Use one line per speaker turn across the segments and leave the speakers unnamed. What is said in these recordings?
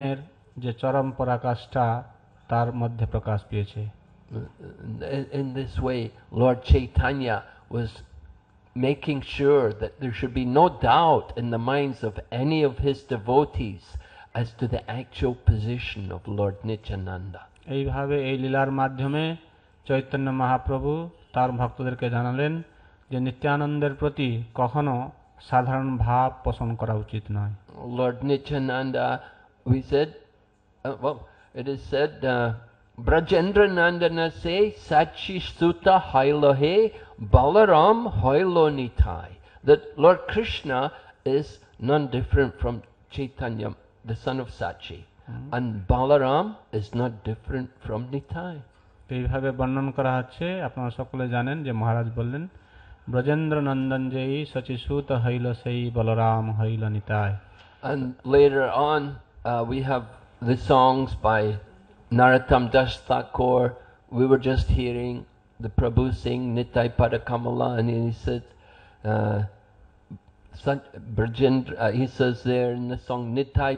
এর যে চরম পরাকাষ্ঠা তার মধ্যে প্রকাশ পেয়েছে।
In this way, Lord Chaitanya was making sure that there should be no doubt in the minds of any of his devotees as to the actual position of Lord Nityananda.
এইভাবে এই লীলার মাধ্যমে চৈতন্য মহাপ্রভু তার ভক্তদেরকে জানালেন যে নিত্যানন্দের প্রতি কখনো সাধারণ ভাব পোষণ করা উচিত নয়।
Lord Nityananda, we said, well, it is said, Brajendra Nandana say, Sachi Suta Hailohe Balaram Hailo Nitai. That Lord Krishna is none different from Chaitanya, the son of Sachi. And Balaram is not different from Nitai.
এইভাবে বর্ণন করা হচ্ছে, আপনারা সকলে জানেন যে মহারাজ বললেন ব্রজেন্দ্র নন্দন যেই সচিসুত হইল সেই বলরাম হইল Nitai.
And later on we have the songs by Narottam Das Thakur. We were just hearing the Prabhu sing Nitai Padakamala, and he said, he says there in the song Nitai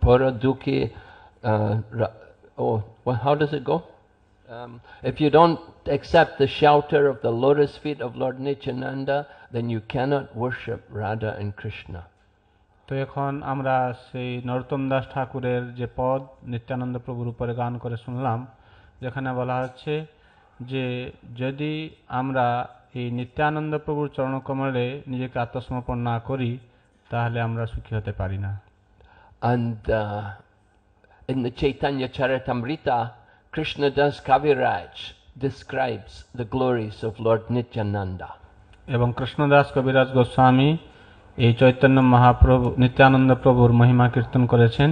Poraduki. Well, how does it go? If you don't accept the shelter of the lotus feet of Lord Nityananda, then you cannot worship Radha and Krishna.
তো এখন আমরা সেই নরোত্তম দাস ঠাকুরের যে পদ নিত্যানন্দ প্রভুর উপরে গান করে শুনলাম, যেখানে বলা হচ্ছে যে যদি আমরা এই নিত্যানন্দ প্রভুর চরণকমলে নিজেকে আত্মসমর্পণ না করি তাহলে আমরা সুখী হতে পারি না।
And in the Chaitanya Charitamrita, Krishnadas Kaviraj describes the glories of Lord Nityananda.
এবং কৃষ্ণদাস কবিরাজ গোস্বামী এই চৈতন্য মহাপ্রভু নিত্যানন্দ প্রভুর মহিমা কীর্তন করেছেন।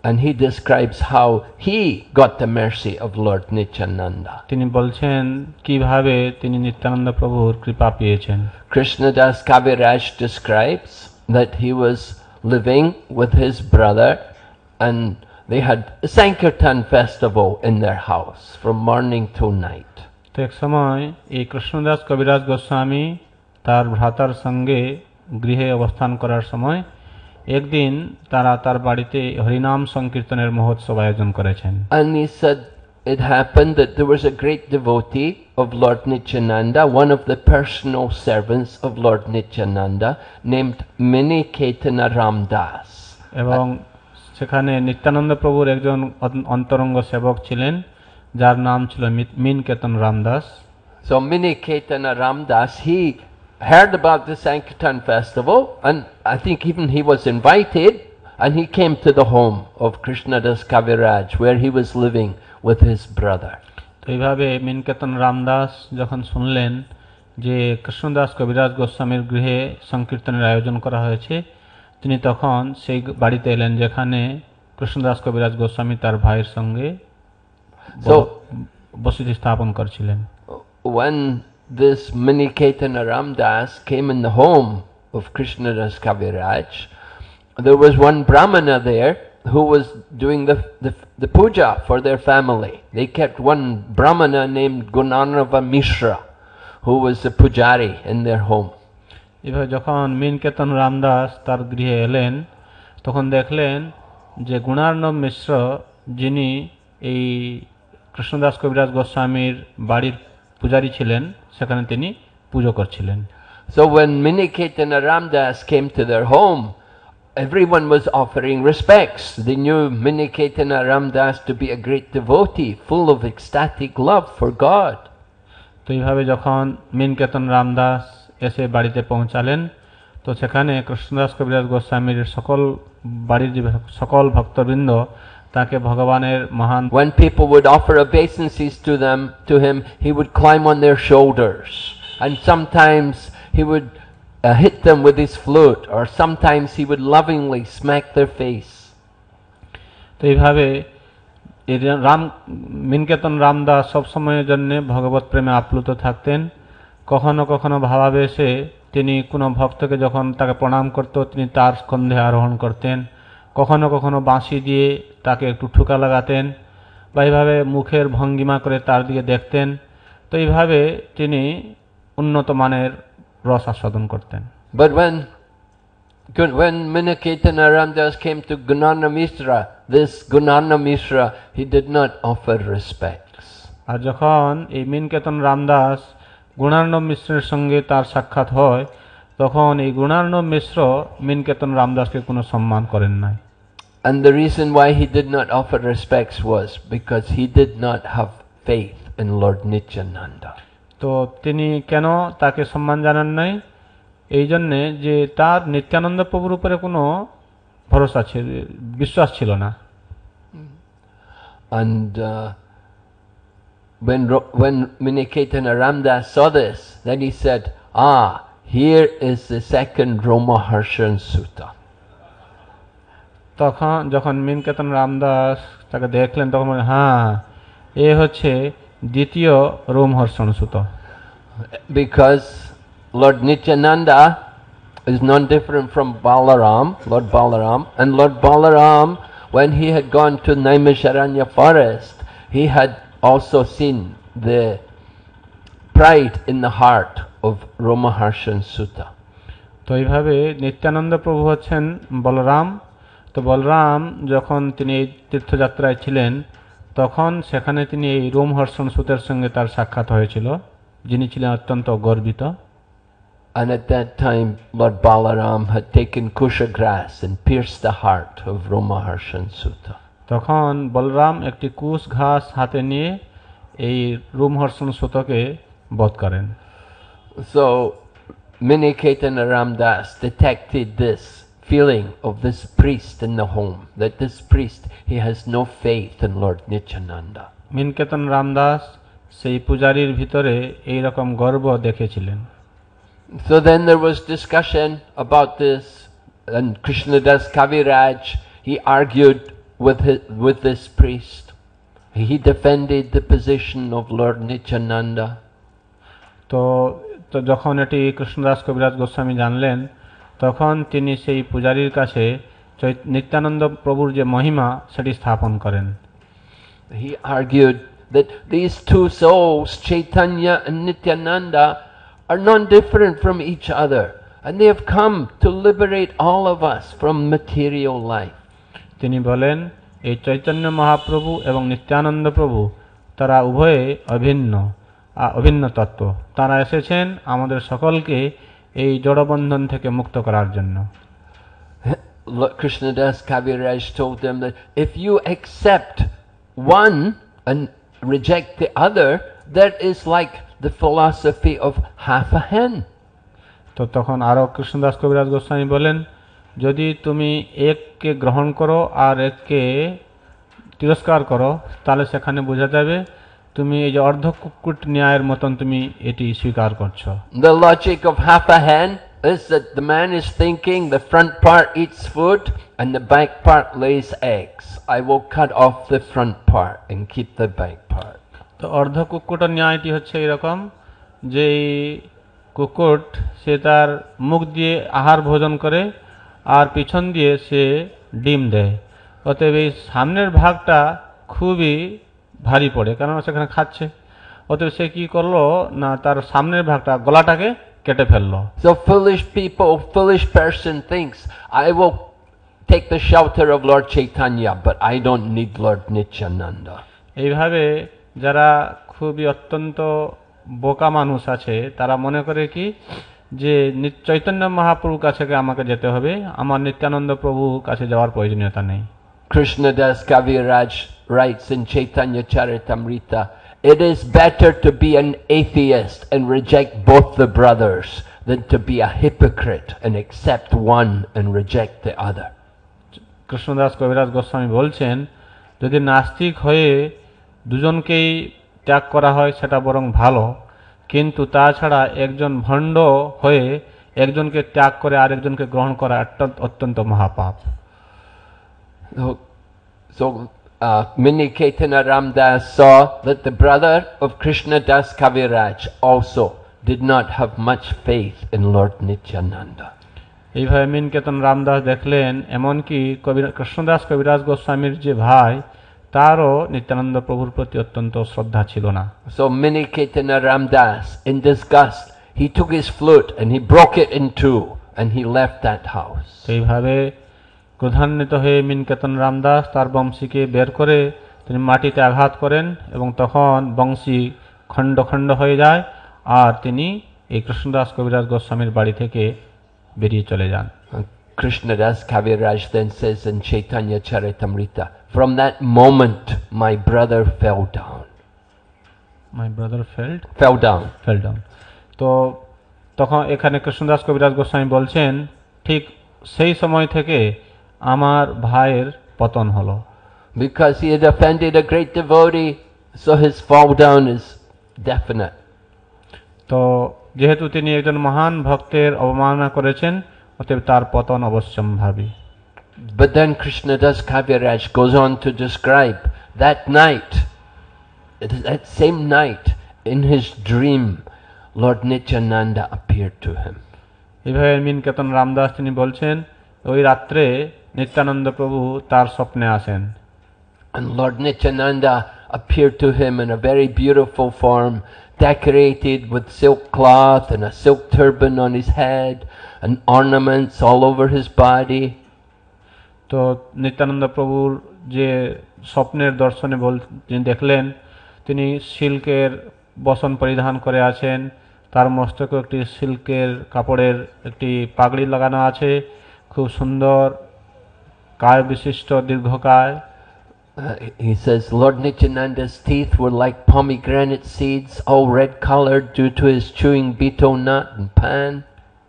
And he describes how he got the mercy of Lord Nityananda.
তিনি বলছেন কিভাবে তিনি নিত্যানন্দ প্রভুর কৃপা পেয়েছেন।
Krishnadas Kaviraj describes that he was living with his brother and they had a Sankirtan festival in their house from morning till night.
তো এক সময় এই কৃষ্ণদাস কবিরাজ গোস্বামী তার ভ্রাতার সঙ্গে গৃহে অবস্থান করার সময় একদিন তারা তার বাড়িতে হরিনাম সংকীর্তনের মহোৎসব আয়োজন করেছেন।
And he said it happened that there was a great devotee of Lord Nityananda, one of the personal servants of Lord Nityananda, named Miniketana Ramdas.
এবং সেখানে নিত্যানন্দ প্রভুর একজন অন্তরঙ্গ সেবক ছিলেন যার নাম ছিল মিনকেতন Ramdas.
So Miniketana Ramdas, he heard about the Sankirtan festival, and I think even he was invited, and he came to the home of Krishnadas Kaviraj, where he was living with his brother.
তো এইভাবে মিনকেতন রামদাস যখন শুনলেন যে কৃষ্ণদাস কবিরাজ গোস্বামীর গৃহে সংকীর্তনের আয়োজন করা হয়েছে, তিনি তখন সেই বাড়িতে এলেন যেখানে কৃষ্ণদাস কবিরাজ গোস্বামী তার ভাইয়ের সঙ্গে বসতি স্থাপন করছিলেন।
When this Miniketana Ramdas came in the home of Krishnadas Kaviraj, there was one Brahmana there who was doing the puja for their family. They kept one Brahmana named Gunanava Mishra, who was the pujari in their home.
এভাবে যখন মিনকেতন রামদাস তার গৃহে এলেন তখন দেখলেন যে গুণার্ণব মিশ্র, যিনি এই কৃষ্ণদাস কবিরাজ গোস্বামীর বাড়ির পূজারী ছিলেন, সেখানে তিনি পুজো করছিলেন।
So when Miniketana Ramdas came to their home, everyone was offering respects. They knew Miniketana Ramdas to be a great devotee, full of ecstatic love for God.
তো এইভাবে যখন মিনকেতন রামদাস এসে বাড়িতে পৌঁছালেন তো সেখানে কৃষ্ণদাস কবিরাজ গোস্বামীর বাড়ির যে সকল ভক্তবৃন্দ তাকে ভগবানের মহান।
When people would offer obeisances to him, he would climb on their shoulders, and sometimes he would hit them with his flute, or sometimes he would lovingly smack their face.
তো এইভাবে মিনকেতন রামদাস সব সময়ের জন্য ভগবত প্রেমে আপ্লুত থাকতেন। কখনো কখনো ভাবাবেশে তিনি কোনো ভক্তকে যখন তাকে প্রণাম করত তিনি তার স্কন্ধে আরোহণ করতেন, কখনো কখনো বাঁশি দিয়ে তাকে একটু ঠুকা লাগাতেন বা এইভাবে মুখের ভঙ্গিমা করে তার দিকে দেখতেন। তো এইভাবে তিনি উন্নত মানের রস আস্বাদন করতেন।
But when When Miniketan Ramdas came to Gunana Mishra, this Gunana Mishra, he did not offer respects.
আর যখন এই মিনকেতন রামদাস গুণার্ণব মিশ্রের সঙ্গে তার সাক্ষাৎ হয়, তখন এই গুণার্ণব মিশ্র মিনকেতন রামদাসকে কোনো সম্মান করেন নাই।
And the reason why he did not offer respects was because he did not have faith in Lord Nityananda.
তো তিনি কেন তাকে সম্মান জানান নাই? এই জন্যে যে তার নিত্যানন্দ প্রভুর উপরে কোনো ভরসা ছিল, বিশ্বাস ছিল না।
And when Miniketan Ramdas saw this, then he said, here is the second Romaharshan Sutta.
তখন যখন মিনকেতন রামদাস তাকে দেখলেন, তখন বললেন, হ্যাঁ, এ হচ্ছে দ্বিতীয় রোমহর্ষণ সুত।
Because Lord Nityananda is non different from Balaram, Lord Balaram, and Lord Balaram, when he had gone to Naimisharanya forest, he had also seen the pride in the heart of Romaharshan Sutta.
তো এইভাবে নিত্যানন্দ প্রভু হচ্ছেন বলরাম। তো বলরাম যখন তিনি এই তীর্থযাত্রায় ছিলেন, তখন সেখানে তিনি এই রোমহর্ষণ সুতের সঙ্গে তার সাক্ষাৎ হয়েছিল, যিনি ছিলেন অত্যন্ত গর্বিত।
And at that time, Lord Balaram had taken kusha grass and pierced the heart of Romaharshan Sutta.
তখন বলরাম একটি কুশ ঘাস হাতে নিয়ে এই রোমহর্ষণ সুতকে বধ করেন।
So Miniketan Ramdas detected this feeling of this priest in the home, that this priest, he has no faith in Lord Nityananda.
মিনকেতন Ramdas সেই পূজারীর ভিতরে এই রকম গর্ব দেখেছিলেন।
So then there was discussion about this, and Krishnadas Kaviraj, he argued with this priest. He defended the position of Lord Nityananda.
তো যখন এটি কৃষ্ণদাস কবিরাজ গোস্বামী জানলেন, তখন তিনি সেই পূজারীর কাছে নিত্যানন্দ প্রভুর যে মহিমা সেটি স্থাপন করেন।
He argued that these two souls, Chaitanya and Nityananda, are non-different from each other, and they have come to liberate all of us from material life.
তিনি বলেন, এই চৈতন্য মহাপ্রভু এবং নিত্যানন্দ প্রভু তারা উভয়ে অভিন্ন তত্ত্ব। তারা এসেছেন আমাদের সকলকে এই জড়বন্ধন থেকে মুক্ত করার জন্য।
Krishnadas Kaviraj told them that if you accept one and reject the other, that is like the philosophy of half a hen.
তো তখন আরো কৃষ্ণদাস কবিরাজ গোস্বামী বলেন, যদি তুমি এককে গ্রহণ করো আর এককে তিরস্কার করো, তাহলে সেখানে বোঝা যাবে তুমি এই যে অর্ধ কুক্কুট ন্যায়ের মতন তুমি এটি স্বীকার করছো।
The logic of half a hen is that the man is thinking the front part eats food and the back part lays eggs. I will cut off the front part and keep the back part.
তো অর্ধ কুক্কুটের ন্যায়টি হচ্ছে এরকম যে কুকুট সে তার মুখ দিয়ে আহার ভোজন করে আর পিছন দিয়ে সে ডিম দেয়। অতএব এই সামনের ভাগটা খুবই ভারী পড়ে, কারণ সেখানে খাচ্ছে। অতএব সে কি করলো না, তার সামনের ভাগটা গলাটাকে কেটে ফেললো।
So foolish person thinks, I will take the shelter of Lord Chaitanya, but I don't need Lord Nityananda.
এইভাবে যারা খুবই অত্যন্ত বোকা মানুষ আছে, তারা মনে করে কি যে চৈতন্য মহাপ্রভুর কাছে আমাকে যেতে হবে, আমার নিত্যানন্দ প্রভুর কাছে যাওয়ার প্রয়োজনীয়তা নেই।
Krishnadas Kaviraj writes in Chaitanya Charitamrita, it is better to be an atheist and reject both the brothers than to be a hypocrite and accept one and reject the other.
Krishnadas কবিরাজ গোস্বামী বলছেন, যদি নাস্তিক হয়ে দুজনকেই ত্যাগ করা হয় সেটা বরং ভালো, কিন্তু তাছাড়া একজন ভণ্ড হয়ে একজনকে ত্যাগ করে আরেকজনকে গ্রহণ করা অত্যন্ত মহাপাপ।
So Miniketan Ramdas saw that the brother of Krishnadas Kaviraj also did not have much faith in Lord Nityananda.
এইভাবে মিনকেতন রামদাস দেখলেন এমনকি কৃষ্ণদাস কবিরাজ গোস্বামীর যে ভাই, তারও নিত্যানন্দ প্রভুর প্রতি অত্যন্ত শ্রদ্ধা ছিল না।
So Miniketan Ramdas, in disgust, he took his flute and he broke it in two and he left that house.
এইভাবে ক্রোধান্বিত হয়ে মিনকেতন রামদাস তার বংশীকে বের করে তিনি মাটিতে আঘাত করেন এবং তখন বংশী খণ্ড খণ্ড হয়ে যায় আর তিনি এই কৃষ্ণদাস কবিরাজ গোস্বামীর বাড়ি থেকে বেরিয়ে চলে যান।
Krishnadas Kaviraj then says in Chaitanya Charitamrita, from that moment my brother fell down.
My brother
Fell down.
তো তখন এখানে কৃষ্ণদাস কবিরাজ গোস্বামী বলছেন ঠিক সেই সময় থেকে আমার ভাইয়ের পতন হলো।
Because he had offended a great devotee, so his fall down is definite.
তো যেহেতু তিনি একজন মহান ভক্তের অবমাননা করেছেন অতএব তার পতন অবশ্যম্ভাবী।
But then Krishnadas Kaviraj goes on to describe that night, that same night, in his dream, Lord Nityananda appeared to him.
এইভাবে মিনকেতন রামদাস তিনি বলছেন ওই রাত্রে নিত্যানন্দ প্রভু তার স্বপ্নে আসেন।
And Lord Nityananda appeared to him in a very beautiful form, decorated with silk cloth and a silk turban on his head and ornaments all over his body.
তো নিত্যানন্দ প্রভুর যে স্বপ্নের দর্শনে তিনি দেখলেন তিনি সিল্কের বসন পরিধান করে আছেন, তার মস্তকে একটি সিল্কের কাপড়ের একটি পাগড়ি লাগানো আছে, খুব সুন্দর কায় বিশিষ্ট দীর্ঘকায়।
He says Lord Nityananda's teeth were like pomegranate seeds, all red colored due to his chewing betel nut and pan.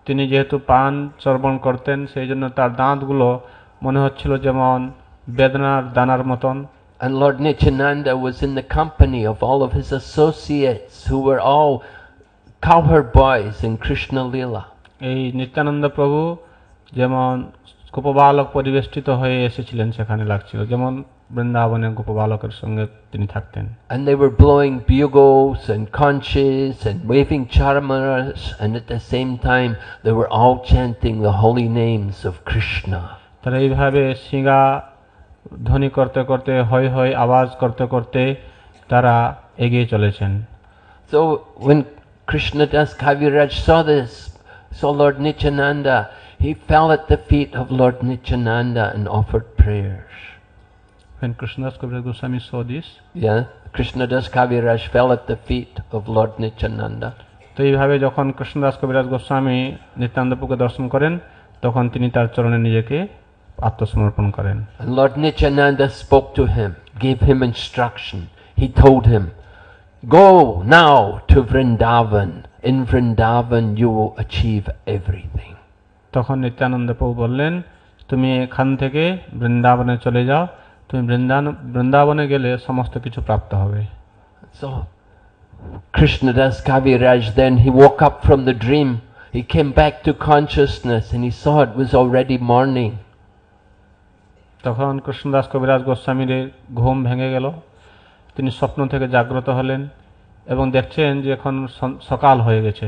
তিনি যেহেতু পান চর্বণ করতেন সেই জন্য তার দাঁতগুলো মনে হচ্ছিল যেমন বেদনার দানার মতন।
And Lord Nityananda was in the company of all of his associates who were all cowherd boys in Krishna Lila.
এই নিত্যানন্দ প্রভু যেমন গোপবালক পরিবেষ্টিত হয়ে এসেছিলেন সেখানে লাগছিল, যেমন বৃন্দাবনে গোপবালকের সঙ্গে তিনি থাকতেন।
And they were blowing bugles and conches and waving charmaras, and at the same time they were all chanting the holy names of Krishna.
তারা এইভাবে শিঙা ধ্বনি করতে করতে হয় হয় আওয়াজ করতে করতে তারা এগিয়ে চলেছেন।
So when Krishnadas Kaviraj saw this, saw Lord Nityananda, he fell at the feet of Lord Nityananda and offered prayers.
When Krishnadas Kaviraj Goswami saw this,
Krishnadas Kaviraj fell at the feet of Lord Nityananda.
তো এইভাবে যখন কৃষ্ণদাস কবিরাজ গোস্বামী নিত্যানন্দ প্রভুকে দর্শন করেন তখন তিনি তার চরণে নিজেকে আত্মসমর্পণ করেন।
And Lord Nityananda spoke to him, gave him instruction. He told him, go now to Vrindavan. In Vrindavan you will achieve everything.
তখন নিত্যানন্দ প্রভু বললেন তুমি এখান থেকে বৃন্দাবনে চলে যাও, তুমি বৃন্দাবনে গেলে সমস্ত কিছু প্রাপ্ত হবে।
So Krishnadas Kaviraj then he woke up from the dream. He came back to consciousness and he saw it was already morning.
তখন কৃষ্ণদাস কবিরাজ গোস্বামীর ঘুম ভেঙে গেল, তিনি স্বপ্ন থেকে জাগ্রত হলেন এবং দেখছেন যে এখন সকাল হয়ে গেছে।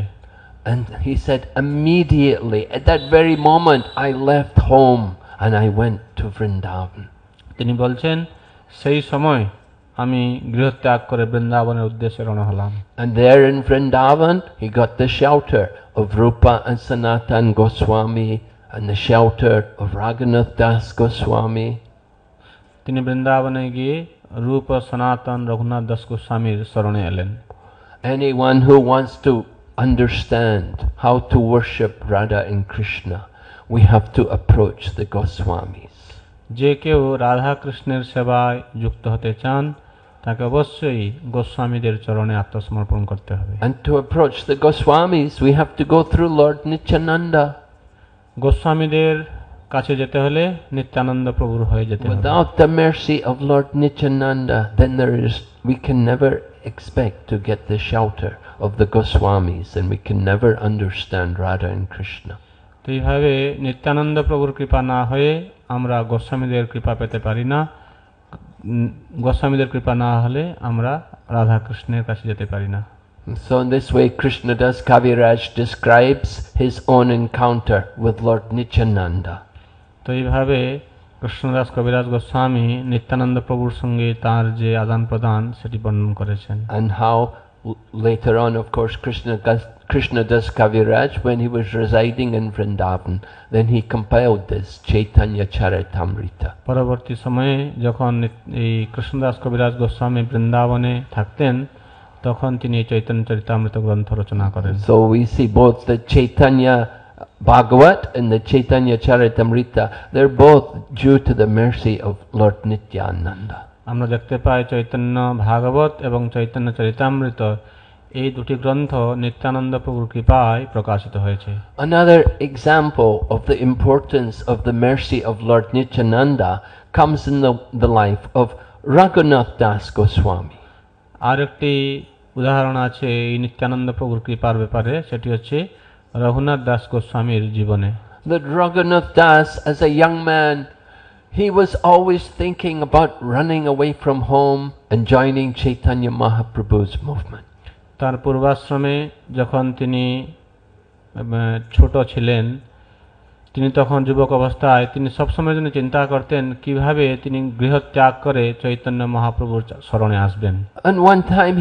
And he said immediately at that very moment I left home and I went to Vrindavan.
তিনি বলছেন সেই সময় আমি গৃহত্যাগ করে বৃন্দাবনের উদ্দেশ্যে রওনা হলাম।
And there in Vrindavan he got the shelter of Rupa and Sanatan Goswami and the shelter of Raghunath Das Goswami.
তিনি বৃন্দাবনে গিয়ে রূপ সনাতন রঘুনাথ দাস গোস্বামীর শরণে এলেন।
Anyone who wants to understand how to worship Radha and Krishna, we have to approach the Goswamis.
যে কেউ রাধা কৃষ্ণের সেবায় যুক্ত হতে চান তাকে অবশ্যই গোস্বামীদের চরণে আত্মসমর্পণ করতে হবে।
And to approach the Goswamis we have to go through Lord Nityananda.
গোস্বামীদের কাছে যেতে হলে নিত্যানন্দ প্রভুর হয়ে যেতে হবে।
Without the mercy of Lord Nityananda, then we can never expect to get the shelter of the Goswamis, and we can never understand Radha and Krishna.
তো এইভাবে নিত্যানন্দ প্রভুর কৃপা না হয়ে আমরা গোস্বামীদের কৃপা পেতে পারি না, গোস্বামীদের কৃপা না হলে আমরা রাধা কৃষ্ণের কাছে যেতে পারি না।
So in this way Krishnadas Kaviraj describes his own encounter with Lord Nityananda.
তো এইভাবে কৃষ্ণদাস কবিরাজ গোস্বামী নিত্যানন্দ প্রভুর সঙ্গে তার যে আদান প্রদান সেটি বর্ণন করেছেন।
And how later on of course Krishnadas Kaviraj, when he was residing in Vrindavan, then he compiled this Chaitanya Charitamrita.
পরবর্তী সময়ে যখন এই কৃষ্ণদাস কবিরাজ গোস্বামী বৃন্দাবনে থাকতেন তখন তিনি এই চৈতন্য চরিতামৃত গ্রন্থ রচনা করেন।
So we see both the Chaitanya Bhagavat and the Chaitanya Charitamrita, they're both due to the mercy of Lord Nityananda.
আমরা দেখতে পাই চৈতন্য ভাগবত এবং চৈতন্য চরিতামৃত এই দুটি গ্রন্থ নিত্যানন্দ প্রভুর কৃপায় প্রকাশিত হয়েছে।
Another example of the importance of the mercy of Lord Nityananda comes in the life of Raghunath Das Goswami.
আর একটি উদাহরণ আছে এই নিত্যানন্দ প্রভুর কৃপার ব্যাপারে, সেটি হচ্ছে রঘুনাথ দাস গোস্বামীর জীবনে।
That Raghunath Das, as a young man, he was always thinking about running away from home and joining Chaitanya Mahaprabhu's movement.
তার পূর্বাশ্রমে যখন তিনি ছোট ছিলেন, তিনি তখন যুবক অবস্থায় তিনি সবসময় জন্য চিন্তা করতেন কিভাবে তিনি গৃহত্যাগ করে চৈতন্য মহাপ্রভুর শরণে আসবেন।
And one time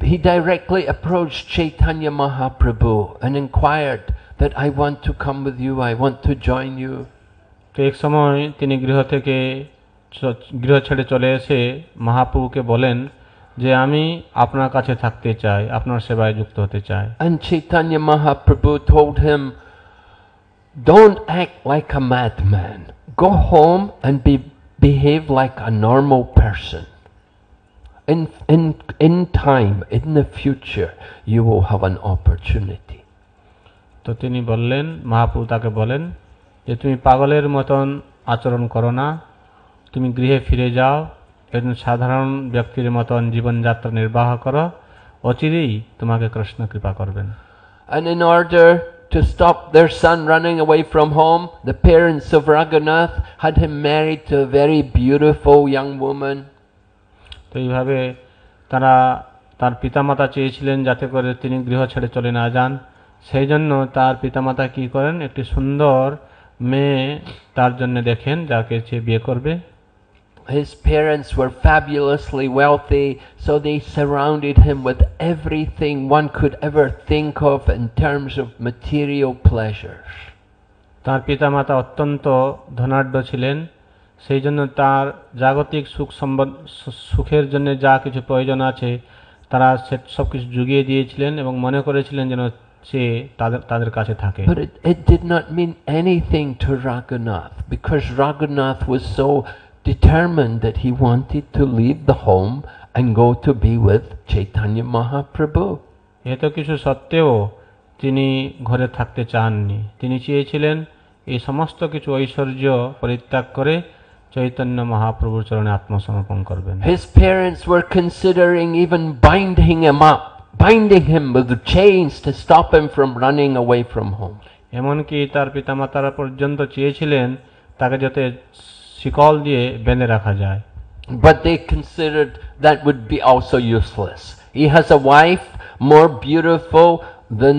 he directly approached Chaitanya Mahaprabhu and inquired that I want to come with you, I want to join you.
তো এক সময় তিনি গৃহ ছেড়ে চলে এসে মহাপ্রভুকে বলেন যে আমি আপনার কাছে থাকতে চাই, আপনার সেবায় যুক্ত হতে চাই।
And Chaitanya Mahaprabhu told him, don't act like a madman. Go home and behave like a normal person. In time, in the future, you will have an opportunity.
তো তিনি বললেন, মহাপ্রভু তাকে বলেন যে তুমি পাগলের মতন আচরণ করো না, তুমি গৃহে ফিরে যাও, একজন সাধারণ ব্যক্তির মতন জীবনযাত্রা নির্বাহ করো, অচিরেই তোমাকে কৃষ্ণ কৃপা করবেন।
And in order to stop their son running away from home, the parents of Raghunath had him married to a very beautiful young woman.
তো এইভাবে তার পিতামাতা চেয়েছিলেন যাতে করে তিনি গৃহ ছেড়ে চলে না যান, সেই জন্য তার পিতামাতা কি করেন, একটি সুন্দর মেয়ে তার জন্য দেখেন যাকে সে বিয়ে করবে।
His parents were fabulously wealthy, so they surrounded him with everything one could ever think of in terms of material pleasures.
তার পিতামাতা অত্যন্ত ধনাঢ্য ছিলেন, সেই জন্য তার জাগতিক সুখের জন্য যা কিছু প্রয়োজন আছে তারা সব কিছু জুগিয়ে দিয়েছিলেন এবং মনে করেছিলেন যেন সে তাদের কাছে থাকে।
But it did not mean anything to Raghunath, because Raghunath was so determined that he wanted to leave the home and go to be with Chaitanya Mahaprabhu.
এত কিছু সত্ত্বেও তিনি ঘরে থাকতে চাননি, তিনি চেয়েছিলেন এই সমস্ত কিছু ঐশ্বর্য পরিত্যাগ করে চৈতন্য মহাপ্রভুর চরণে আত্মসমর্পণ করবেন।
His parents were considering even binding him with chains to stop him from running away from home.
এমনকি তার পিতামাতারা পর্যন্ত চেয়েছিলেন তাকে যাতে শিকল দিয়ে বেঁধে রাখা যায়।
But they considered that would be also useless. He has a wife more beautiful than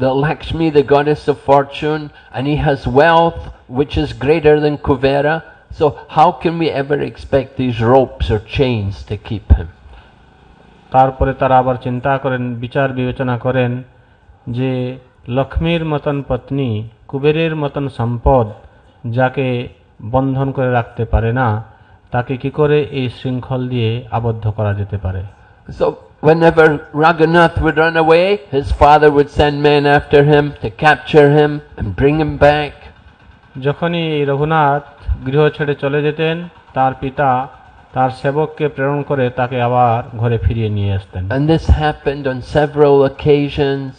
the Lakshmi, the goddess of fortune, and he has wealth which is greater than Kuvera. So how can we ever expect these ropes or chains to keep him?
তারপরে তারা আবার চিন্তা করেন, বিচার বিবেচনা করেন যে লক্ষ্মীর মতন পত্নী, কুবেরের মতন সম্পদ যাকে বন্ধন করে রাখতে পারে না, তাকে কি করে এই শৃঙ্খল দিয়ে আবদ্ধ করা যেতে পারে।
So whenever Raghunath would run away, his father would send men after him to capture him and bring him back.
যখনই রঘুনাথ গৃহ ছেড়ে চলে যেতেন, তার পিতা তার সেবককে প্রেরণ করে তাকে আবার ঘরে ফিরিয়ে নিয়ে আসতেন।
And this happened on several occasions.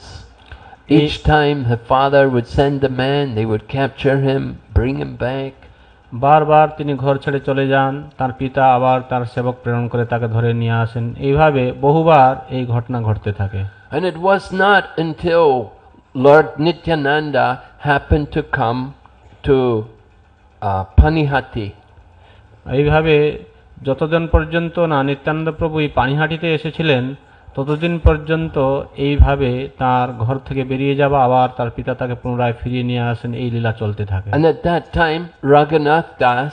Each time the father would send the man, they would capture him, bring him back.
বারবার তিনি ঘর ছেড়ে চলে যান, তার পিতা আবার তার সেবক প্রেরণ করে তাকে ধরে নিয়ে আসেন। এইভাবে বহুবার এই ঘটনা ঘটতে থাকে।
And it was not until Lord Nityananda happened to come to Panihati.
এইভাবে যতদিন পর্যন্ত না নিত্যানন্দ প্রভু এই পানিহাটিতে এসেছিলেন, ততদিন পর্যন্ত এইভাবে তার ঘর থেকে বেরিয়ে যাওয়া, আবার তার পিতা তাকে পুনরায় ফিরিয়ে নিয়ে আসেন, এই লীলা চলতে থাকে।
And at that time, Raghunath Das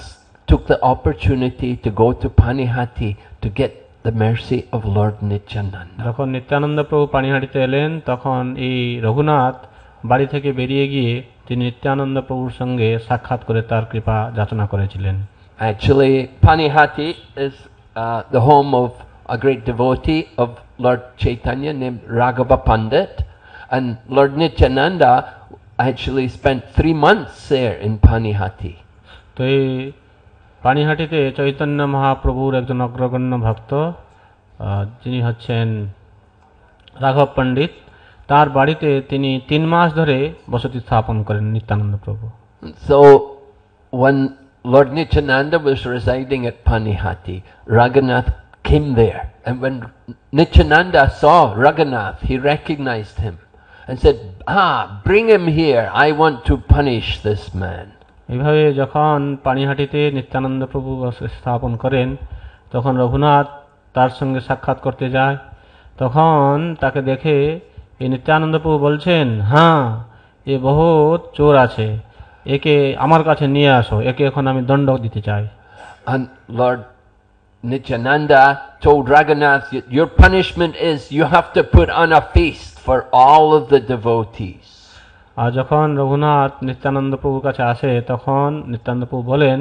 took the opportunity to go to Panihati to get the mercy of Lord Nityananda.
যখন নিত্যানন্দ প্রভু পানিহাটিতে এলেন তখন এই রঘুনাথ বাড়ি থেকে বেরিয়ে গিয়ে তিনি নিত্যানন্দ প্রভুর সঙ্গে সাক্ষাৎ করে তার কৃপা যাচনা করেছিলেন।
Actually, Panihati is the home of a great devotee of Lord Chaitanya named Raghava Pandit, and Lord Nityananda actually spent 3 months there in Panihati.
তো এই পানিহাটিতে চৈতন্য মহাপ্রভুর একজন অগ্রগণ্য ভক্ত যিনি হচ্ছেন রাঘব পণ্ডিত, তার বাড়িতে তিনি 3 মাস ধরে বসতি স্থাপন করেন নিত্যানন্দ প্রভু।
So when Lord Nityananda was residing at Panihati, Raghunath came there, and when Nityananda saw Raghunath, he recognized him and said, bring him here, I want to punish this man.
এইভাবে যখন পানিহাটিতে নিত্যানন্দ প্রভু স্থাপন করেন তখন রঘুনাথ তার সঙ্গে সাক্ষাৎ করতে যায়। তখন তাকে দেখে এই নিত্যানন্দ প্রভু বলছেন, হ্যাঁ, এ বহুত চোর আছে, একে আমার কাছে নিয়ে আসো, একে এখন আমি দণ্ড দিতে চাই।
And Lord Nityananda told Raghunath, your punishment is you have to put on a feast for all of the devotees.
আর যখন রঘুনাথ নিত্যানন্দ প্রভুর কাছে আসে তখন নিত্যানন্দ প্রভু বলেন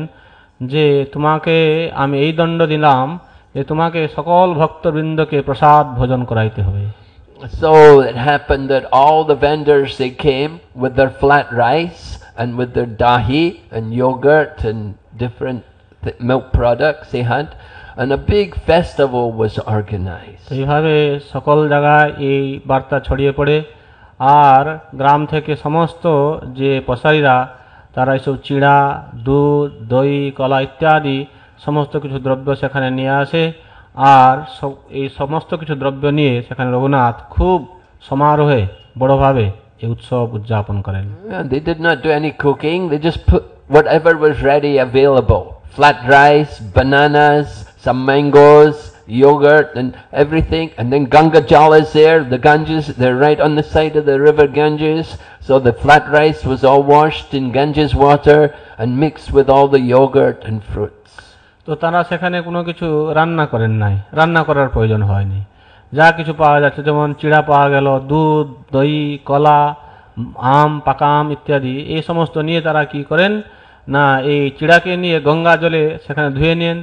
যে তোমাকে আমি এই দণ্ড দিলাম যে তোমাকে সকল ভক্তবৃন্দকে প্রসাদ ভোজন করাইতে হবে।
So it happened that all the vendors, they came with their flat rice and with their dahi and yogurt and different milk products they had, and a big festival was organized.
এইভাবে সকল জায়গায় এই বার্তা ছড়িয়ে পড়ে, আর গ্রাম থেকে সমস্ত যে পসারীরা তারা এইসব চিড়া, দুধ, দই, কলা ইত্যাদি সমস্ত কিছু দ্রব্য সেখানে নিয়ে আসে, আর এই সমস্ত কিছু দ্রব্য নিয়ে সেখানে রঘুনাথ খুব সমারোহে বড়ভাবে এই উৎসব উদযাপন করেন।
They did not do any cooking, they just put whatever was ready available. Flat rice, bananas, some mangoes, yogurt and everything, and then Ganga Jal is there, the Ganges, they're right on the side of the river Ganges, so the flat rice was all washed in Ganges water and mixed with all the yogurt and fruits.
তো তারা সেখানে কোনো কিছু রান্না করেন নাই, রান্না করার প্রয়োজন হয়নি, যা কিছু পাওয়া যাচ্ছে যেমন চিড়া পাওয়া গেল, দুধ, দই, কলা, আম, পাকা আম ইত্যাদি, এই সমস্ত নিয়ে তারা কি করেন না এই চিড়াকে নিয়ে গঙ্গা জলে সেখানে ধুয়ে নেন,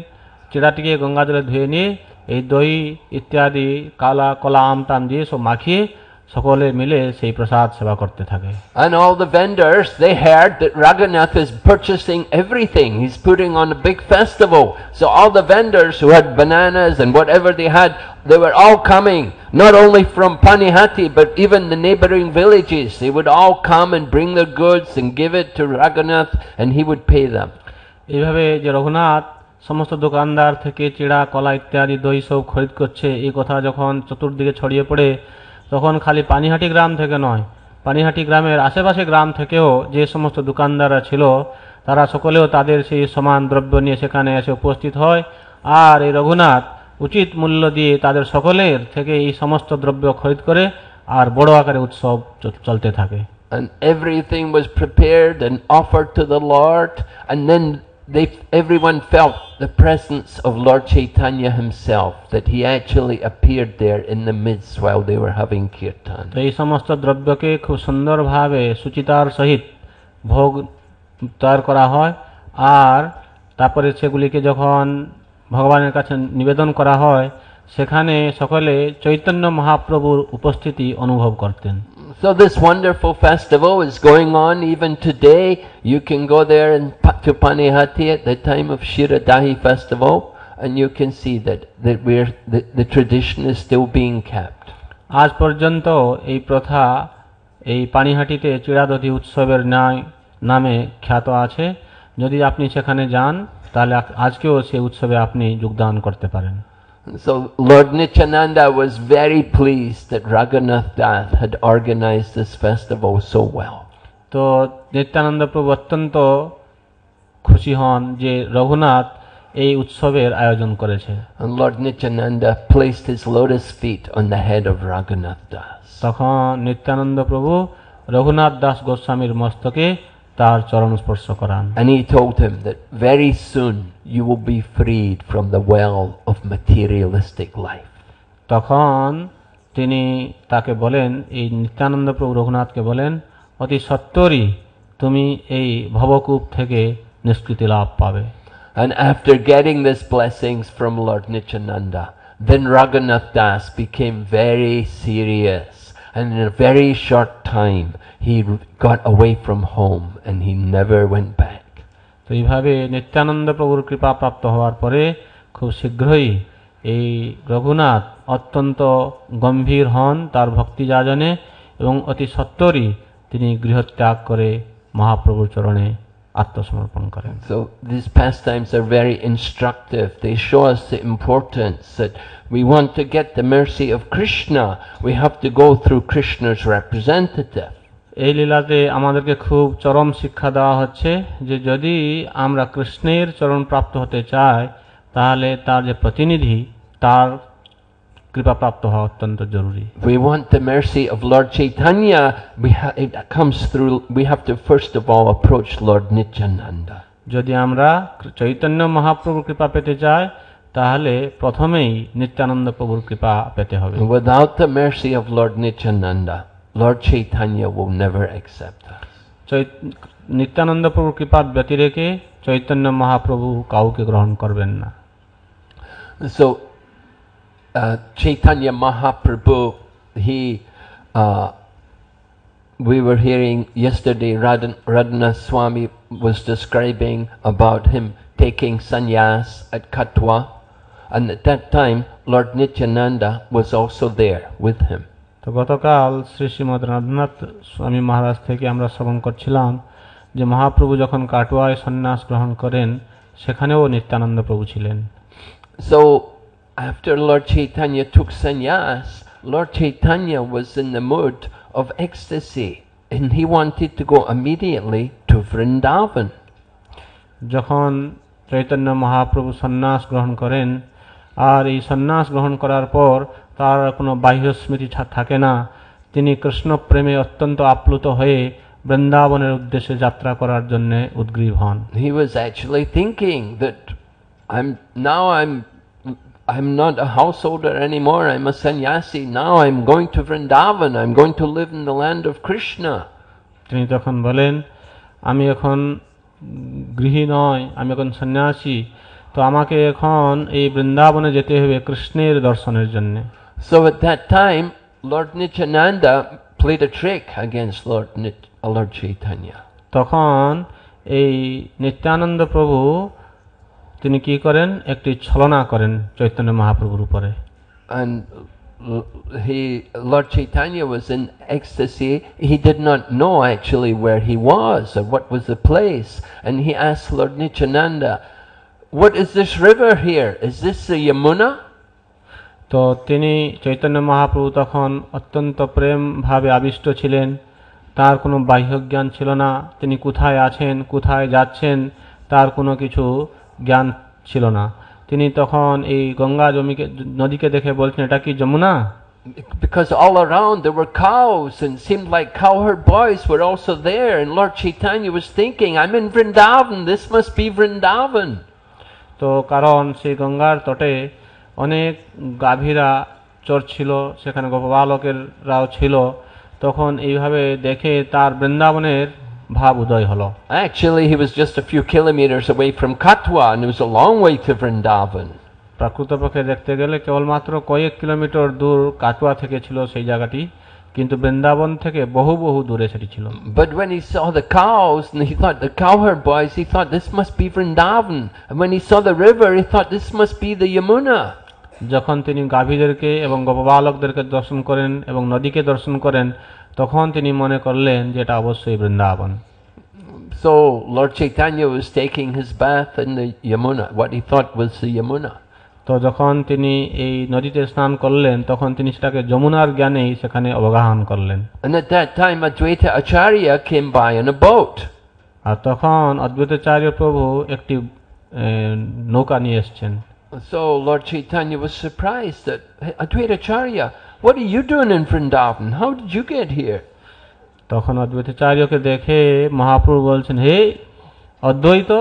চিড়াটিকে গঙ্গা জলে ধুয়ে নিয়ে এই দই ইত্যাদি কলা আম টাম দিয়ে সব মাখিয়ে সকলে মিলে সেই প্রসাদ সেবা করতে থাকে।
And all the vendors, they heard that Raghunath is purchasing everything. He's putting on a big festival. So all the vendors who had bananas and whatever they had, they were all coming, not only from Panihati, but even the neighboring villages. They would all come and bring their goods and give it to Raghunath, and he would pay them.
এইভাবে যে রঘুনাথ সমস্ত দোকানদার থেকে চিড়া, কলা ইত্যাদি দই সব খরিদ করছে, এই কথা যখন চতুর্দিকে ছড়িয়ে পড়ে তখন খালি পানিহাটি গ্রাম থেকে নয়, পানিহাটি গ্রামের আশেপাশে গ্রাম থেকেও যে সমস্ত দোকানদাররা ছিল তারা সকলেও তাদের সেই সমান দ্রব্য নিয়ে সেখানে এসে উপস্থিত হয়, আর এই রঘুনাথ উচিত মূল্য দিয়ে তাদের সকলের থেকে এই সমস্ত দ্রব্য খরিদ করে আর বড় আকারে উৎসব চলতে থাকে।
And everything was prepared and offered to the Lord, and then everyone felt the presence of Lord Chaitanya himself, that he actually appeared there in the midst while they were having kirtan.
তো এই সমস্ত দ্রব্যকে খুব সুন্দরভাবে সুচিতার সহিত ভোগ তৈরি করা হয়, আর তারপরে সেগুলিকে যখন ভগবানের কাছে নিবেদন করা হয় সেখানে সকলে চৈতন্য মহাপ্রভুর উপস্থিতি অনুভব করতেন।
So this wonderful festival is going on even today. You can go there to Panihati at the time of Shiradahi festival, and you can see that the tradition is still being kept.
আজ পর্যন্ত এই প্রথা এই পানিহাটিতে চিড়াদধি উৎসবের নামে খ্যাত আছে। যদি আপনি সেখানে যান তাহলে আজকেও সেই উৎসবে আপনি যোগদান করতে পারেন।
So Lord Nityananda was very pleased that Raghunath Das had organized this festival so well.
তো নিত্যানন্দ প্রভু অত্যন্ত খুশি হন যে রঘুনাথ এই উৎসবের আয়োজন করেছে।
And Lord Nityananda placed his lotus feet on the head of Raghunath Das.
তখন নিত্যানন্দ প্রভু রঘুনাথ দাস গোস্বামীর মস্তকে তার চরণ স্পর্শ করান।
And he told him that very soon you will be freed from the well of materialistic life.
তখন তিনি তাকে বলেন, এই নিত্যানন্দ প্রভু রঘুনাথকে বলেন, অতি সত্বরই তুমি এই ভবকূপ থেকে নিষ্কৃতি লাভ পাবে।
And after getting these blessings from Lord Nityananda, then Raghunath Das became very serious, and in a very short time he got away from home and he never went back.
তো এইভাবে নিত্যানন্দ প্রভুর কৃপা প্রাপ্ত হওয়ার পরে খুব শীঘ্রই এই রঘুনাথ অত্যন্ত গম্ভীর হন তার ভক্তি যাজনে, এবং অতি সত্বরই তিনি গৃহত্যাগ করে মহাপ্রভুর চরণে আত্মসমর্পণ করেন।
So these pastimes are very instructive. They show us the importance that we want to get the mercy of Krishna, we have to go through Krishna's representative.
এই লীলাতে আমাদেরকে খুব চরম শিক্ষা দেওয়া হচ্ছে যে যদি আমরা কৃষ্ণের চরণ প্রাপ্ত হতে চাই তাহলে তার যে প্রতিনিধি তার কৃপা প্রাপ্ত হওয়া অত্যন্ত জরুরি।
If we want the mercy of Lord Chaitanya, it comes through, we have to first of all approach Lord Nityananda.
যদি আমরা চৈতন্য মহাপ্রভুর কৃপা পেতে চাই তাহলে প্রথমেই নিত্যানন্দ প্রভুর কৃপা পেতে হবে।
Without the mercy of Lord Nityananda, Lord Chaitanya will never accept us.
Nityananda প্রভুর কৃপা ব্যতিরেকে চৈতন্য মহাপ্রভু কাউকে গ্রহণ করবেন না।
So Chaitanya Mahaprabhu, we were hearing yesterday, Radhanath Swami was describing about him taking sannyas at Katwa, and at that time Lord Nityananda was also there with him.
তো গতকাল শ্রী শ্রীমদ রাধানাথ স্বামী মহারাজ থেকে আমরা শ্রবণ করছিলাম যে মহাপ্রভু যখন কাটোয়ায় সন্ন্যাস গ্রহণ করেন সেখানেও নিত্যানন্দ প্রভু ছিলেন।
So after Lord Chaitanya took sannyas, Lord Chaitanya was in the mood of ecstasy and he wanted to go immediately to Vrindavan.
যখন চৈতন্য মহাপ্রভু সন্ন্যাস গ্রহণ করেন আর এই সন্ন্যাস গ্রহণ করার পর তার কোনো বাহ্য স্মৃতি থাকে না, তিনি কৃষ্ণ প্রেমে অত্যন্ত আপ্লুত হয়ে বৃন্দাবনের উদ্দেশ্যে যাত্রা করার জন্য উদ্গ্রীব হন।
He was actually thinking that I'm not a householder anymore, I'm a sannyasi, now I'm going to Vrindavan, I'm going to live in the land of Krishna.
তিনি তখন বলেন, আমি এখন গৃহী নয়, আমি এখন সন্ন্যাসী, তো আমাকে এখন এই বৃন্দাবনে যেতে হবে কৃষ্ণের দর্শনের জন্য।
So at that time Lord Nityananda played a trick against Lord Chaitanya.
তখন এই নিত্যানন্দ প্রভু তিনি কি করেন, একটি ছলনা করেন চৈতন্য মহাপ্রভুর উপরে।
And Lord Chaitanya was in ecstasy. He did not know actually where he was or what was the place, and he asked Lord Nityananda, what is this river here? Is this the Yamuna?
তো তিনি চৈতন্য মহাপ্রভু তখন অত্যন্ত প্রেম ভাবে আবিষ্ট ছিলেন, তার কোনো বাহ্য জ্ঞান ছিল না, তিনি কোথায় আছেন কোথায় যাচ্ছেন তার কোনো কিছু জ্ঞান ছিল না। তিনি তখন এই গঙ্গা নদীকে দেখে বলছেন, এটা কি Jamuna?
Because all around there were cows and seemed like cowherd boys were also there, and Lord Chaitanya was thinking, I'm in Vrindavan, this must be Vrindavan.
তো কারণ সেই গঙ্গার তটে অনেক গাভীরা চরছিল, সেখানে গোপবালকেরাও ছিল, তখন এইভাবে দেখে তার বৃন্দাবনের ভাব উদয় হলো।
Actually he was just a few kilometers away from Katwa and it was a long way to Vrindavan.
প্রকৃতপক্ষে দেখতে গেলে কেবলমাত্র কয়েক কিলোমিটার দূর কাটোয়া থেকে ছিল সেই জায়গাটি, কিন্তু বৃন্দাবন থেকে বহু বহু দূরে সেটি ছিল।
But when he saw the cows and he thought the cowherd boys, he thought this must be Vrindavan, and when he saw the river he thought this must be the Yamuna.
যখন তিনি গাভীদেরকে এবং গোপবালকদেরকে দর্শন করেন এবং নদীকে দর্শন করেন তখন তিনি মনে করলেন যে এটা অবশ্যই Vrindavan.
So Lord Chaitanya was taking his bath in the Yamuna, what he thought was the Yamuna.
তো যখন তিনি এই নদীতে স্নান করলেন তখন তিনি সেটাকে যমুনার জ্ঞানেই সেখানে অবগাহন করলেন।
And at that time Advaita Acharya came by on a boat.
আর তখন অদ্বৈতাচার্য প্রভু একটি নৌকা নিয়ে এসেছেন।
So Lord Chaitanya was surprised that, hey, Advaita Acharya, what are you doing in Vrindavan? How did you get here?
তখন অদ্বৈতাচার্যকে দেখে মহাপ্রভু বলছেন, হে অদ্বৈত,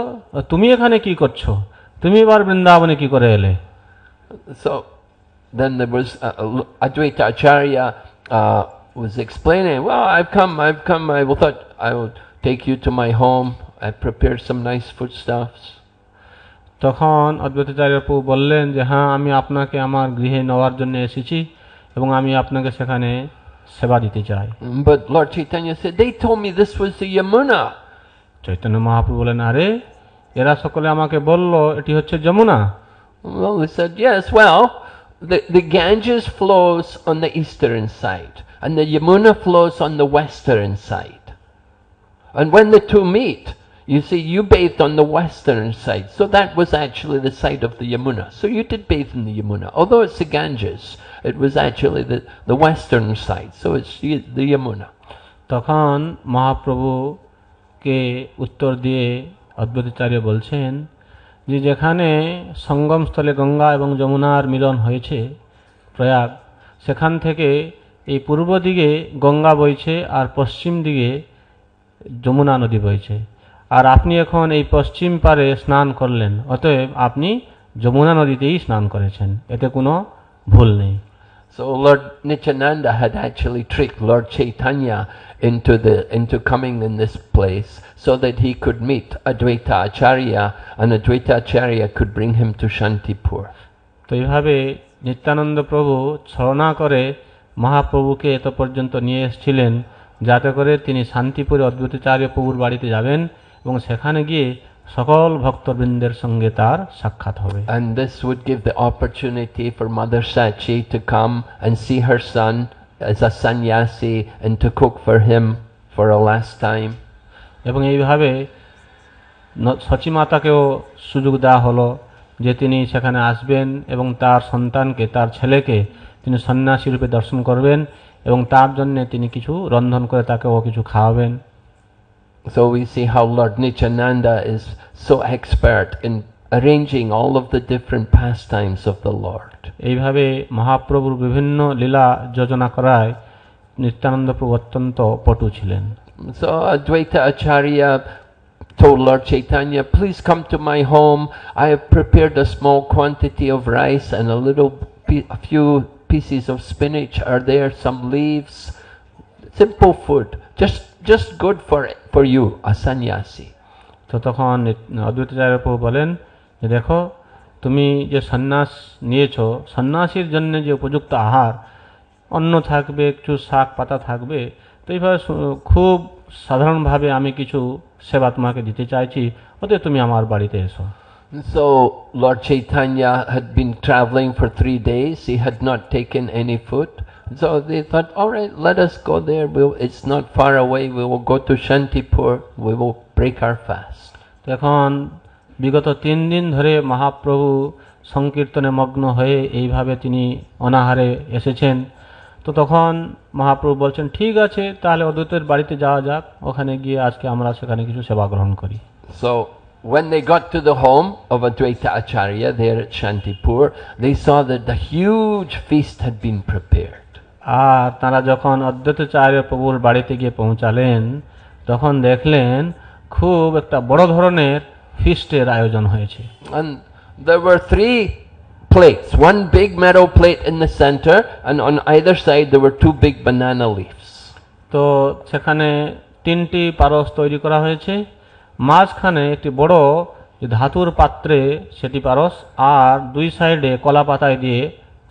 তুমি এখানে কি করছো? তুমি এবার বৃন্দাবনে কি করে এলে?
So then there was Advaita Acharya was explaining, well, I've come, I thought I will take you to my home, I prepared some nice foodstuffs.
তখন অদ্বৈতাচার্য প্রভু বললেন যে হ্যাঁ, আমি আপনাকে আমার গৃহে নেওয়ার জন্য এসেছি এবং আমি আপনাকে সেখানে সেবা দিতে চাই।
But Lord Chaitanya said, they told me this was the Yamuna.
Chaitanya Mahaprabhu বলেন, আরে এরা সকলে আমাকে বলল এটি হচ্ছে Jamuna.
Well, he said, yes, well, the Ganges flows on the eastern side and the Yamuna flows on the western side. And when the two meet, you see, you bathed on the western side, so that was actually the side of the Yamuna. So you did bathe in the Yamuna. Although it's the Ganges, it was actually the western side, so it's the Yamuna.
তখন মহাপ্রভুকে উত্তর দিয়ে অদ্বৈতাচার্য বলছেন যে যেখানে সঙ্গমস্থলে গঙ্গা এবং যমুনার মিলন হয়েছে প্রয়াগ, সেখান থেকে এই পূর্ব দিকে গঙ্গা বইছে আর পশ্চিম দিকে যমুনা নদী বইছে, আর আপনি এখন এই পশ্চিম পারে স্নান করলেন, অতএব আপনি যমুনা নদীতেই স্নান করেছেন, এতে কোনো ভুল নেই।
So Lord Nityananda had actually tricked Lord Chaitanya into coming in this place so that he could meet Advaita Acharya and Advaita Acharya could bring him to Shantipur.
তো এইভাবে নিত্যানন্দ প্রভু ছলনা করে মহাপ্রভুকে এত পর্যন্ত নিয়ে এসেছিলেন যাতে করে তিনি শান্তিপুরে অদ্বৈতাচার্য প্রভুর বাড়িতে যাবেন এবং সেখানে গিয়ে সকল ভক্তবৃন্দের সঙ্গে তার সাক্ষাৎ হবে।
And this would give the opportunity for Mother Sachi to come and see her son as a sannyasi and to cook for him for a last time.
এবং এইভাবে সচী মাতাকেও সুযোগ দেওয়া হলো যে তিনি সেখানে আসবেন এবং তার সন্তানকে, তার ছেলেকে তিনি সন্ন্যাসী রূপে দর্শন করবেন এবং তার জন্য তিনি কিছু রন্ধন করে তাকেও কিছু খাওয়াবেন।
So we see how Lord Nityananda is so expert in arranging all of the different pastimes of the Lord.
এইভাবে মহাপ্রভুর বিভিন্ন লীলা যোজনা করায় নিত্যানন্দ প্রভু অত্যন্ত পটু ছিলেন।
So Advaita Acharya told Lord Chaitanya, please come to my home. I have prepared a small quantity of rice and a few pieces of spinach are there, some leaves, simple food, just good for you, a sannyasi.
তো তখন অদ্বৈতাচার্য প্রভু বলেন যে দেখো, তুমি যে সন্ন্যাস নিয়েছো, সন্ন্যাসীর জন্য যে উপযুক্ত আহার, অন্ন থাকবে, কিছু শাক পাতা থাকবে, তো এইভাবে খুব সাধারণভাবে আমি কিছু সেবা তোমাকে দিতে চাইছি, অতএব তুমি আমার বাড়িতে এসো।
So Lord Chaitanya had been traveling for 3 days. He had not taken any food. So they thought, all right, let us go there. It's not far away. We will go to Shantipur. We will break our fast.
এখন বিগত 3 দিন ধরে মহাপ্রভু সংকীর্তনে মগ্ন হয়ে এইভাবে তিনি অনাহারে এসেছেন। তো তখন মহাপ্রভু বলছেন, ঠিক আছে, তাহলে অদ্বৈতের বাড়িতে যাওয়া যাক, ওখানে গিয়ে আজকে আমরা সেখানে কিছু সেবা গ্রহণ করি।
So when they got to the home of Advaita Acharya there at Shantipur, they saw that the huge feast had been prepared.
আর তারা যখন অদ্বৈতাচার্য প্রভুর বাড়িতে গিয়ে পৌঁছালেন, তখন দেখলেন খুব একটা বড় ধরনের ফিস্টের আয়োজন হয়েছে।
And there were 3 plates, one big metal plate in the center, and on either side there were 2 big banana leaves.
তো সেখানে 3টি পারস তৈরি করা হয়েছে, মাঝখানে একটি বড় ধাতুর পাত্রে সেটি পারস, আর 2 সাইডে কলা পাতায় দিয়ে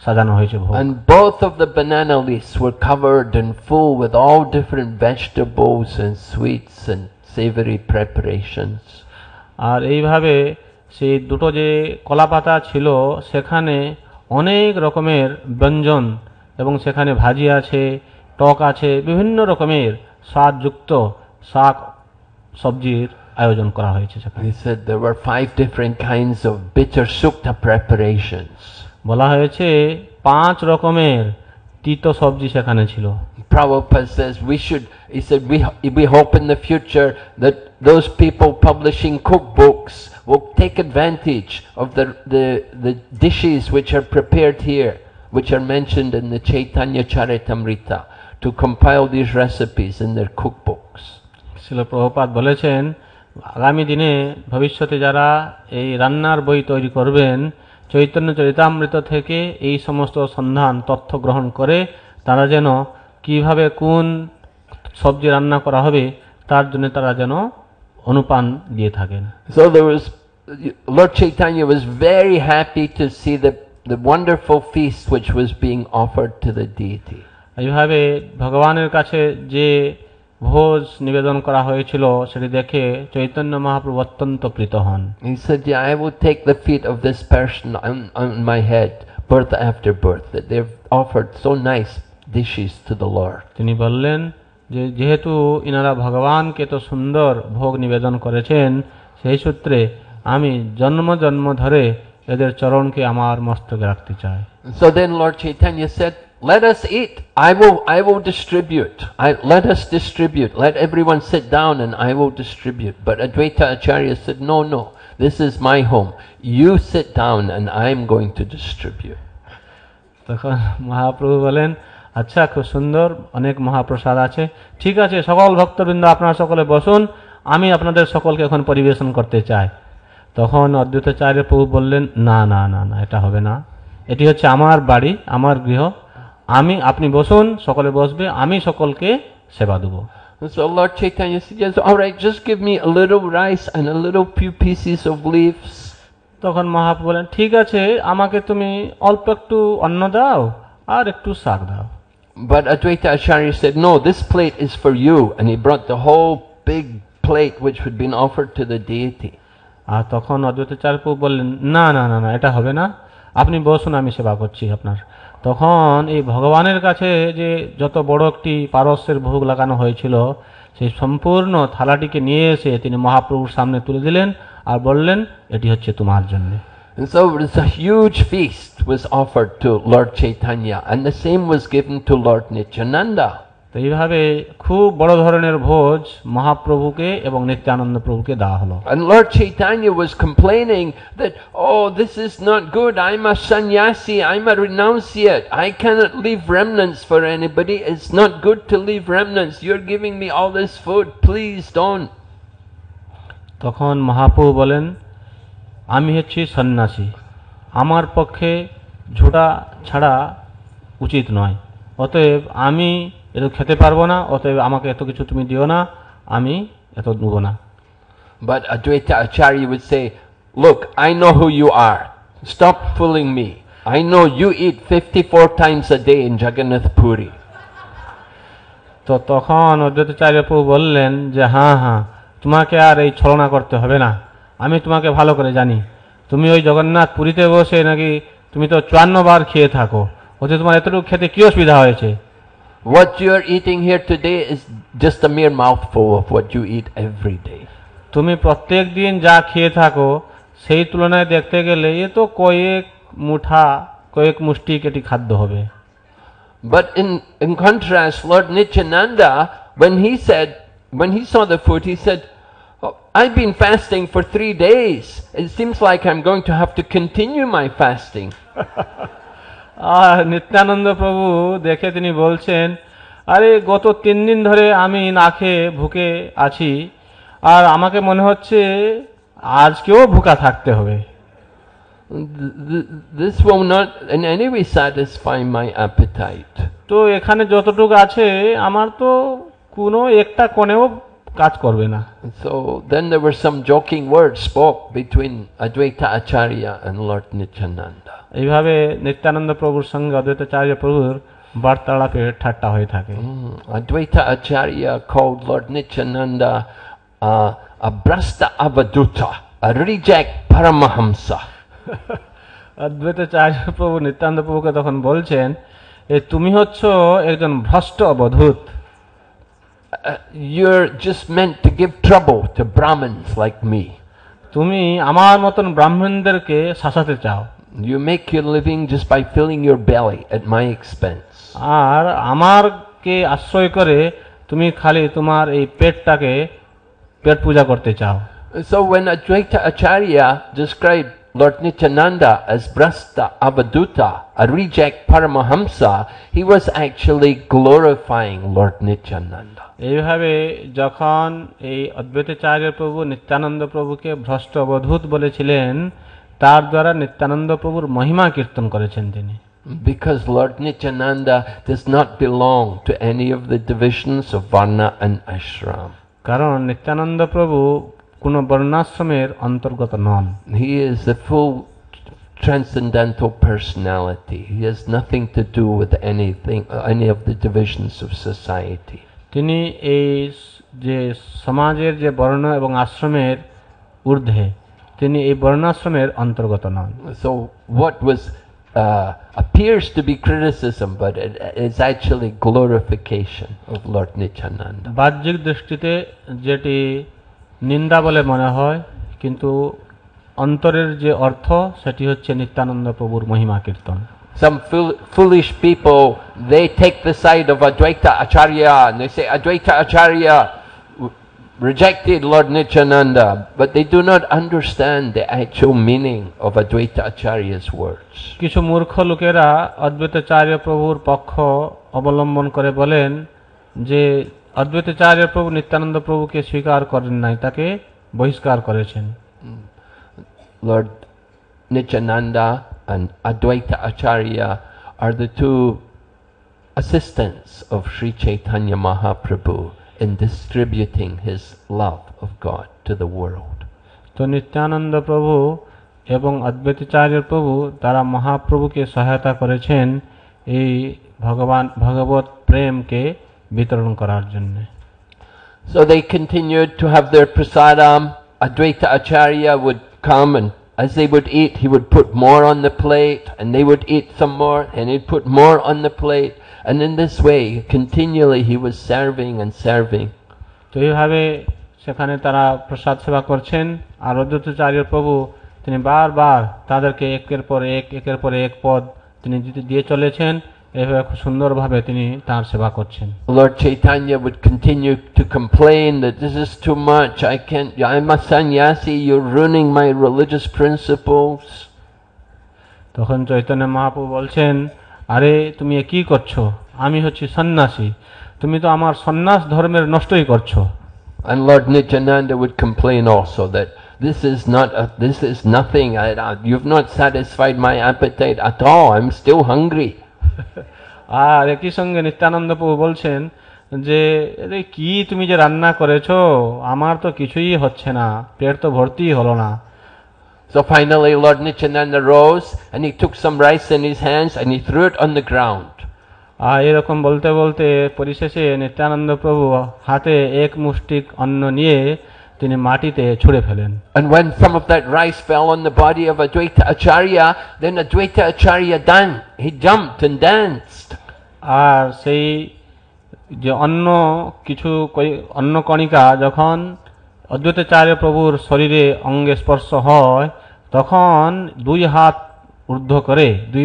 সাজানো হয়েছে ভোগ।
And both of the banana leaves were covered and full with all different vegetables and sweets and savory preparations.
আর এইভাবে সেই দুটো যে কলা পাতা ছিল সেখানে অনেক রকমের ব্যঞ্জন এবং সেখানে ভাজি আছে, টক আছে, বিভিন্ন রকমের স্বাদযুক্ত শাক সবজির আয়োজন করা হয়েছে সেখানে।
He said there were 5 different kinds of bitter sukta preparations.
বলা হয়েছে 5 রকমের তিতো সবজি সেখানে ছিল।
Prabhupada says he said we hope in the future that those people publishing cookbooks will take advantage of the dishes which are prepared here, which are mentioned in the Chaitanya Charitamrita, to compile these recipes in their cookbooks.
শিল প্রভুপাদ বলেছেন আগামী দিনে ভবিষ্যতে যারা এই রান্নার বই তৈরি করবেন চৈতন্য চরিতামৃত থেকে এই সমস্ত সন্ধান তথ্য গ্রহণ করে তারা যেন কিভাবে কোন সবজি রান্না করা হবে তার জন্য তারা যেন অনুপান দিয়ে থাকেন।
So there was, Lord Chaitanya was very happy to see the wonderful feast which was being offered to the deity.
এইভাবে ভগবানের কাছে যে ভোজ নিবেদন করা হয়েছিল সেটি দেখে চৈতন্য মহাপ্রভু অত্যন্ত প্রীত হন।
He said, yeah, I will take the feet of this person on my head, birth after birth, that they've offered so nice dishes to the Lord.
তিনি বললেন যে যেহেতু ইনারা ভগবানকে তো সুন্দর ভোগ নিবেদন করেছেন সেই সূত্রে আমি জন্ম জন্ম ধরে এদের চরণকে আমার মস্তকে রাখতে চাই।
So then Lord Chaitanya said, let us eat. I will distribute. Let us distribute. Let everyone sit down and I will distribute. But Advaita Acharya said, no, this is my home. You sit down and I'm going to distribute.
তখন মহাপ্রভু বলেন আচ্ছা খুব সুন্দর অনেক মহাপ্রসাদ আছে ঠিক আছে সকল ভক্তবৃন্দ আপনারা সকলে বসুন আমি আপনাদের সকলকে এখন পরিবেশন করতে চাই। তখন অদ্বৈতাচার্য প্রভু বললেন না না না না এটা হবে না এটি হচ্ছে আমার বাড়ি আমার গৃহ আপনি বসুন সকলে বসবে আমি সকলকে সেবা দেব।
So Lord Chaitanya said, yes, all right, just give me a little rice and a little few pieces of leaves.
তখন মহাপ্রভু বলেন ঠিক আছে আমাকে তুমি অল্প একটু অন্ন দাও আর একটু শাক দাও।
But Advaita Acharya said, no, this plate is for you. And he brought the whole big plate which had been offered to the deity.
আর তখন অদ্বৈতাচার্য প্রভু বললেন না না না না এটা হবে না আপনি বসুন আমি সেবা করছি আপনার। তখন এই ভগবানের কাছে যে যত বড় একটি পারস্যের ভোগ লাগানো হয়েছিল সেই সম্পূর্ণ থালাটিকে নিয়ে এসে তিনি মহাপ্রভুর সামনে তুলে দিলেন আর বললেন এটি হচ্ছে তোমার জন্য।
And so it was a huge feast was offered to Lord Chaitanya, and the same was given to Lord Nityananda.
তো এইভাবে খুব বড় ধরনের ভোজ মহাপ্রভুকে এবং নিত্যানন্দ প্রভুকে দেওয়া হলো।
And Lord Chaitanya was complaining that, oh, this is not good. I'm a sannyasi. I'm a renunciate. I cannot leave remnants for anybody. It's not good to leave remnants. You're giving me all this food. Please don't.
তখন মহাপ্রভু বলেন আমি হচ্ছি সন্ন্যাসী আমার পক্ষে ঝোটা ছাড়া উচিত নয় অতএব আমি এত খেতে পারবো না অতএব আমাকে এত কিছু তুমি দিও না আমি এত দেব না।
But Advaita Acharya would say, look, I know who you are. Stop fooling me. I know you eat 54 times a day in Jagannath Puri.
তো তখন অদ্বৈতাচার্য প্রভু বললেন যে হ্যাঁ তোমাকে আর এই ছলনা করতে হবে না আমি তোমাকে ভালো করে জানি তুমি ওই জগন্নাথ পুরীতে বসে নাকি তুমি তো 54 বার খেয়ে থাকো ওতে তোমার এতটুকু খেতে কি অসুবিধা হয়েছে।
What you are eating here today is just a mere mouthful of what you eat every day.
তুমি প্রত্যেক দিন যা খেয়ে থাকো সেই তুলনায় দেখতে গেলে এ তো কয়েক মুষ্টি কেটি খাদ্য হবে।
But in contrast, Lord Nityananda, when he saw the food, he said, oh, I've been fasting for 3 days. It seems like I'm going to have to continue my fasting.
আর নিত্যানন্দ প্রভু দেখে তিনি বলছেন আরে গত 3 দিন ধরে আমি না খেয়ে ভুকে আছি আর আমাকে মনে হচ্ছে আজকেও ভুকা থাকতে হবে।
This will not in any way satisfy my appetite.
তো এখানে যতটুকু আছে আমার তো কোনো একটা কোণেও কাজ করবে না।
So then there were some joking words spoke between Advaita Acharya and Lord Nityananda.
এইভাবে নিত্যানন্দ প্রভুর সঙ্গে অদ্বৈতাচার্য প্রভুর বার্তালাপে ঠাট্টা হয়ে থাকে।
Advaita Acharya called Lord Nityananda a Brasta Avaduta, a reject Paramahamsa.
Advaitacharya প্রভু নিত্যানন্দ প্রভুকে তখন বলছেন তুমি হচ্ছ একজন ভ্রষ্ট অবধূত
You're just meant to give trouble to Brahmins like me.
তুমি আমার মতন ব্রাহ্মণদেরকে শাসাতে চাও।
You make your living just by filling your belly at my expense.
আর আমারকে আশ্রয় করে তুমি খালি তোমার এই পেট পূজা করতে চাও।
So when Advaita Acharya described Lord Nityananda as Brasta Avaduta, a reject Paramahamsa, he was actually glorifying Lord Nityananda.
এইভাবে যখন এই অদ্বৈতাচার্য প্রভু নিত্যানন্দ প্রভুকে ভ্রষ্ট অবধূত বলেছিলেন, তার দ্বারা নিত্যানন্দ প্রভুর মহিমা কীর্তন করেছেন তিনি।
Because Lord Nityananda does not belong to any of the divisions of Varna and Ashram.
কারণ নিত্যানন্দ প্রভু কোনো বর্ণাশ্রমের অন্তর্গত নন।
He is the full transcendental personality. He has nothing to do with any of the divisions of society.
তিনি এই যে সমাজের যে বর্ণ এবং আশ্রমের ঊর্ধ্বে, তিনি এই বর্ণাশ্রমের অন্তর্গত নন।
So what was appears to be criticism, but it is actually glorification of Lord Nityananda.
বাহ্যিক দৃষ্টিতে যেটি নিন্দা বলে মনে হয়, কিন্তু অন্তরের যে অর্থ সেটি হচ্ছে নিত্যানন্দ প্রভুর মহিমা কীর্তন।
Some foolish people, they take the side of Advaita Acharya and they say Advaita Acharya rejected Lord Nityananda, but they do not understand the actual meaning of Advaita Acharya's words.
কিছু মূর্খ লোকেরা অদ্বৈতাচার্য প্রভুর পক্ষ অবলম্বন করে বলেন যে অদ্বৈতাচার্য প্রভু নিত্যানন্দ প্রভুকে স্বীকার করেন নাই, তাকে বহিষ্কার করেছেন।
Lord Nityananda and Advaita Acharya are the two assistants of Sri Chaitanya Mahaprabhu in distributing his love of God to the world.
তো নিত্যানন্দ প্রভু এবং অদ্বৈতাচার্য প্রভু তারা মহাপ্রভুকে সহায়তা করেছেন এই ভগবত প্রেমকে বিতরণ করার জন্য।
So they continued to have their prasadam. Advaita Acharya would come, and as they would eat, he would put more on the plate, and they would eat some more, and he'd put more on the plate. And in this way, continually he was serving and serving.
তো এইভাবে সেখানে তারা প্রসাদ সেবা করছেন, আর অদ্বৈতাচার্য প্রভু তিনি বারবার তাদেরকে একের পর এক পদ তিনি দিয়ে চলেছেন। এইভাবে খুব সুন্দরভাবে তিনি তার সেবা করছেন।
Lord Chaitanya would continue to complain that this is too much. I'm a sannyasi. You're ruining my religious principles.
তখন চৈতন্য মহাপ্রভু বলছেন, আরে তুমি এ কি করছো? আমি হচ্ছি সন্ন্যাসী, তুমি তো আমার সন্ন্যাস ধর্মের নষ্টই করছো।
And Lord Nityananda would complain also that this is nothing. You've not satisfied my appetite at all. I'm still hungry.
আর একই সঙ্গে নিত্যানন্দ প্রভু বলছেন যে আরে কি তুমি যে রান্না করেছো, আমার তো কিছুই হচ্ছে না, পেট তো ভর্তি হলো না।
So finally Lord Nityananda rose and he took some rice in his hands and he threw it on the ground.
আর এরকম বলতে বলতে পরিশেষে নিত্যানন্দ প্রভু হাতে এক মুষ্টি অন্ন নিয়ে তিনি মাটিতে ছুঁড়ে ফেলেন।
And when some of that rice fell on the body of Advaita Acharya, then Advaita Acharya he jumped and danced.
আর সেই যে অন্ন কণিকা যখন অদ্বৈতাচার্য প্রভুর শরীরে অঙ্গে স্পর্শ হয়, তখন দুই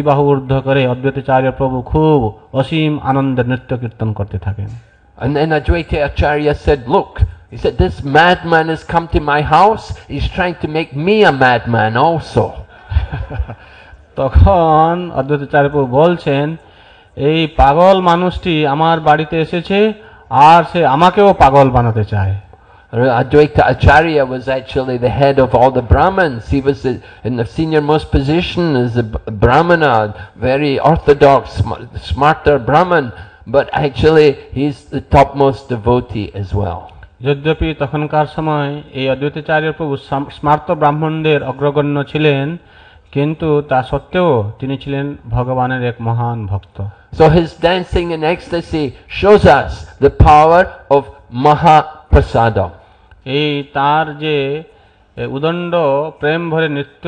বাহু ঊর্ধ্ব করে অদ্বৈতাচার্য প্রভু খুব অসীম আনন্দের নৃত্য কীর্তন করতে থাকেন।
And then Advaita Acharya said, look, he said, this madman has come to my house. He's trying to make me a madman also.
তখন অদ্বৈতাচার্য প্রভু বলছেন, এই পাগল মানুষটি আমার বাড়িতে এসেছে, আর সে আমাকেও পাগল বানাতে চায়।
Advaita Acharya was actually the head of all the Brahmins. He was in the senior most position as a Brahmana, very orthodox, smarter Brahman, but actually he's the topmost devotee as well.
যদ্যপি তখনকার সময় এই অদ্বৈতাচার্য প্রভু স্মার্ত ব্রাহ্মণদের অগ্রগণ্য ছিলেন, কিন্তু তা সত্ত্বেও তিনি ছিলেন ভগবানের এক মহান ভক্ত।
So his dancing in ecstasy shows us the power of Mahaprasadam.
এই তার যে উদণ্ড প্রেম ভরে নৃত্য,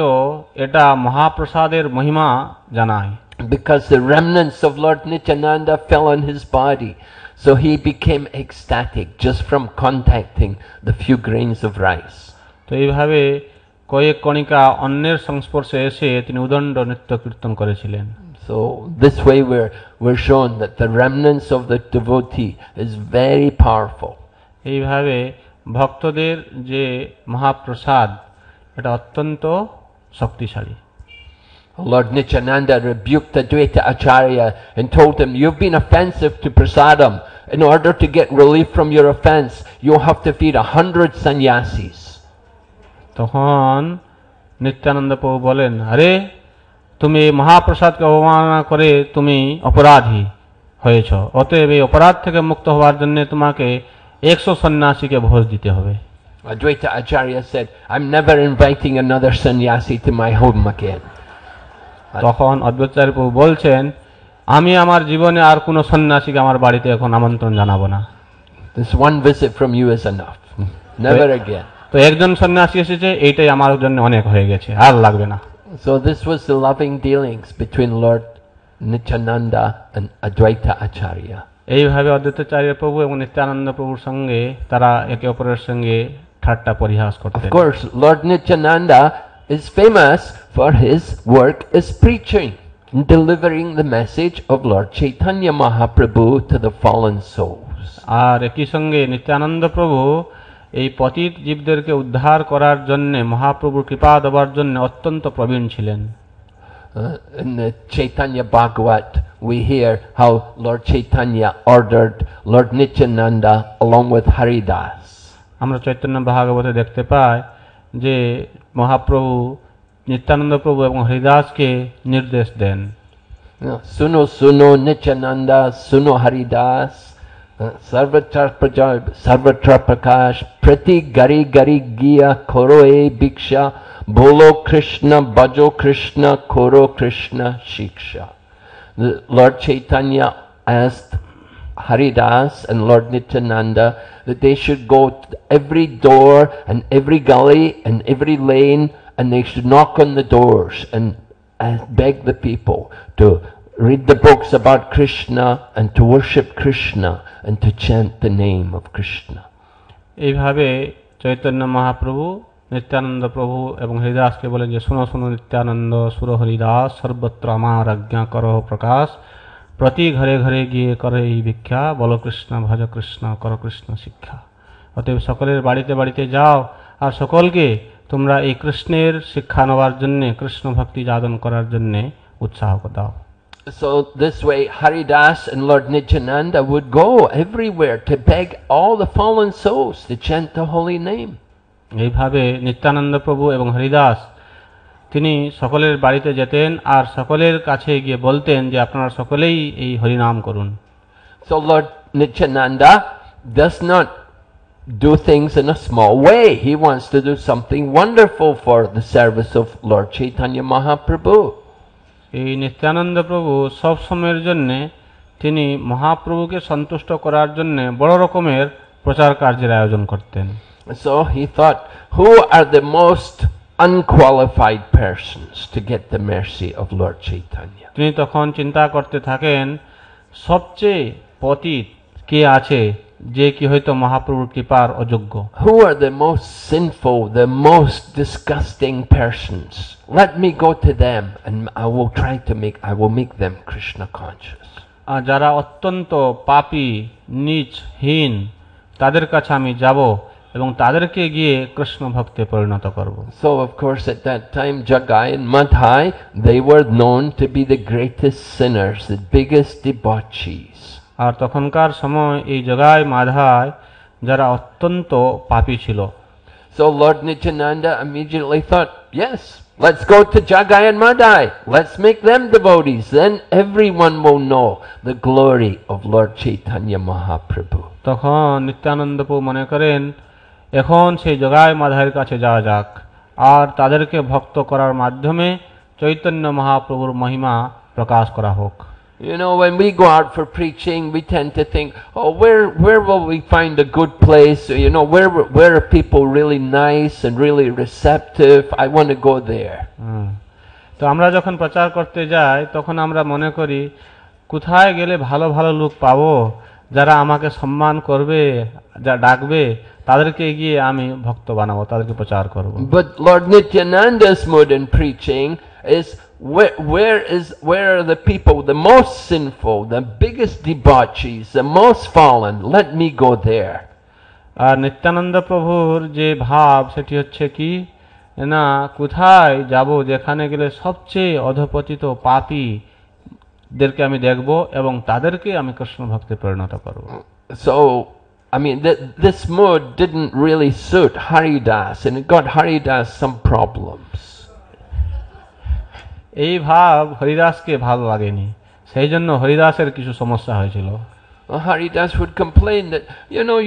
এটা মহাপ্রসাদের মহিমা জানায়।
Because the remnants of Lord Nityananda fell on his body, so he became ecstatic just from contacting the few grains of rice.
তো এইভাবে কয়েক কণিকা অন্নের সংস্পর্শে এসে তিনি উদণ্ড নৃত্য কীর্তন করেছিলেন।
So this way we're shown that the remnants of the devotee is very powerful.
এইভাবে ভক্তদের যে মহাপ্রসাদ, এটা অত্যন্ত শক্তিশালী।
Lord Nityananda rebuked Advaita Acharya and told him, "You've been offensive to Prasadam. In order to get relief from your offense, you have to feed 100 sannyasis."
তখন নিত্যানন্দ প্রভু বলেন, আরে তুমি এই মহাপ্রসাদকে অবমাননা করে তুমি অপরাধী হয়েছ, অতএব এই অপরাধ থেকে মুক্ত হওয়ার জন্য তোমাকে 100 সন্ন্যাসীকে ভোজ দিতে হবে।
Advaita Acharya said, "I'm never inviting another sannyasi to my home again."
তখন অদ্বৈতাচার্য প্রভু বলছেন, আমি আমার জীবনে আর কোনো সন্ন্যাসীকে আমার বাড়িতে এখন আমন্ত্রণ জানাবো না।
This one visit from you is enough. Never again.
তো একজন সন্ন্যাসী এসেছে, এইটাই আমার জন্য অনেক হয়ে গেছে, আর লাগবে না।
So this was the loving dealings between Lord Nityananda and Advaita Acharya.
এইভাবে অদ্বৈতাচার্য প্রভু এবং নিত্যানন্দ প্রভুর সঙ্গে তারা একে অপরের সঙ্গে ঠাট্টা পরিহাস করতেন।
Of course, Lord Nityananda is famous for his work as preaching, delivering the message of Lord Chaitanya Mahaprabhu to the fallen souls.
আর একই সঙ্গে নিত্যানন্দ প্রভু এই পতিত জীবদেরকে উদ্ধার করার জন্য মহাপ্রভুর কৃপা দেওয়ার জন্য অত্যন্ত প্রবীণ ছিলেন।
In the Chaitanya Bhagavat, we hear how Lord Chaitanya ordered Lord Nityananda along with Haridas.
আমরা চৈতন্য ভাগবতে দেখতে পাই যে মহাপ্রভু নিত্যানন্দ প্রভু এবং হরিদাসকে নির্দেশ দেন,
Suno suno Nityananda, suno Haridas, Sarvatra Prakash, Prati Gari Gari Giya Koro e Bhiksha, Bolo Krishna, Bhajo Krishna, Koro Krishna Shiksha. The Lord Chaitanya asked Haridas and Lord Nityananda that they should go to every door and every gully and every lane, and they should knock on the doors and beg the people to read the books about Krishna and to worship Krishna and to chant the name of Krishna.
এইভাবে চৈতন্য মহাপ্রভু নিত্যানন্দ প্রভু এবং হরিদাসকে বলেন যে শুনো শুনো নিত্যানন্দ সুর হরিদাস সর্বত্র আমার আজ্ঞা করো প্রকাশ, প্রতি ঘরে ঘরে গিয়ে করে এই ভিক্ষা, বলো কৃষ্ণ ভজ কৃষ্ণ করো কৃষ্ণ শিক্ষা। অতএব সকলের বাড়িতে বাড়িতে যাও আর সকলকে তোমরা এই কৃষ্ণের শিক্ষা নেওয়ার জন্যে, কৃষ্ণ ভক্তি যাদন করার জন্যে উৎসাহ দাও।
So this way Haridas and Lord Nityananda would go everywhere to beg all the fallen souls to chant the holy name.
এইভাবে নিত্যানন্দ প্রভু এবং হরিদাস তিনি সকলের বাড়িতে যেতেন আর সকলের কাছে গিয়ে বলতেন যে আপনারা সকলেই এই হরিনাম করুন।
So Lord Nityananda does not do things in a small way. He wants to do something wonderful for the service of Lord Chaitanya Mahaprabhu.
এই নিত্যানন্দ প্রভু সব সময়ের জন্য তিনি মহাপ্রভুকে সন্তুষ্ট করার জন্য বড় রকমের প্রচার কার্যের আয়োজন করতেন।
So he thought, who are the most unqualified persons to get the mercy of Lord Chaitanya?
তিনি তখন চিন্তা করতে থাকেন সবচেয়ে পতিত কে আছে যে কি হয়তো মহাপ্রভুর কৃপার অযোগ্য।
Who are the most sinful, the most disgusting persons? Let me go to them and I will make them Krishna conscious.
আর যারা অত্যন্ত পাপী নীচ হীন তাদের কাছে আমি যাব এবং তাদেরকে গিয়ে কৃষ্ণ ভক্তে পরিণত করব।
So of course at that time Jagai and Madhai, they were known to be the greatest sinners, the biggest debauchees.
আর তখনকার সময় এই জগায় মাধায় যারা অত্যন্ত পাপী ছিল।
So Lord Nityananda immediately thought, yes, let's go to Jagai and Madhai. Let's make them devotees. Then everyone will know the glory of Lord Chaitanya Mahaprabhu.
তখন নিত্যানন্দ প্রভু মনে করেন এখন সেই জগায় মাধায়ের কাছে যাওয়া যাক আর তাদেরকে ভক্ত করার মাধ্যমে চৈতন্য মহাপ্রভুর মহিমা প্রকাশ করা হোক।
You know, when we go out for preaching, we tend to think, oh, where will we find a good place? You know, where are people really nice and really receptive? I want to go there.
তো আমরা যখন প্রচার করতে যাই তখন আমরা মনে করি কোথায় গেলে ভালো ভালো লোক পাবো যারা আমাকে সম্মান করবে, যা ডাকবে, তাদেরকে গিয়ে আমি ভক্ত বানাবো, তাদেরকে প্রচার করব।
But Lord Nityananda's mood in preaching is where are the people the most sinful, the biggest debauchees, the most fallen? Let me go there.
আর নিত্যানন্দ প্রভুর যে ভাব সেটি হচ্ছে কি না কোথায় যাব যেখানে গেলে সবচেয়ে অধপতিত পাপীদেরকে আমি দেখব এবং তাদেরকে আমি কৃষ্ণ ভক্তে পরিণত করব।
So, I mean, this mood didn't really suit Haridas, and it got Haridas some problems.
এই ভাব হরিদাসকে ভালো লাগেনি, সেই জন্য হরিদাসের কিছু সমস্যা হয়েছিল।
Haridas would complain that,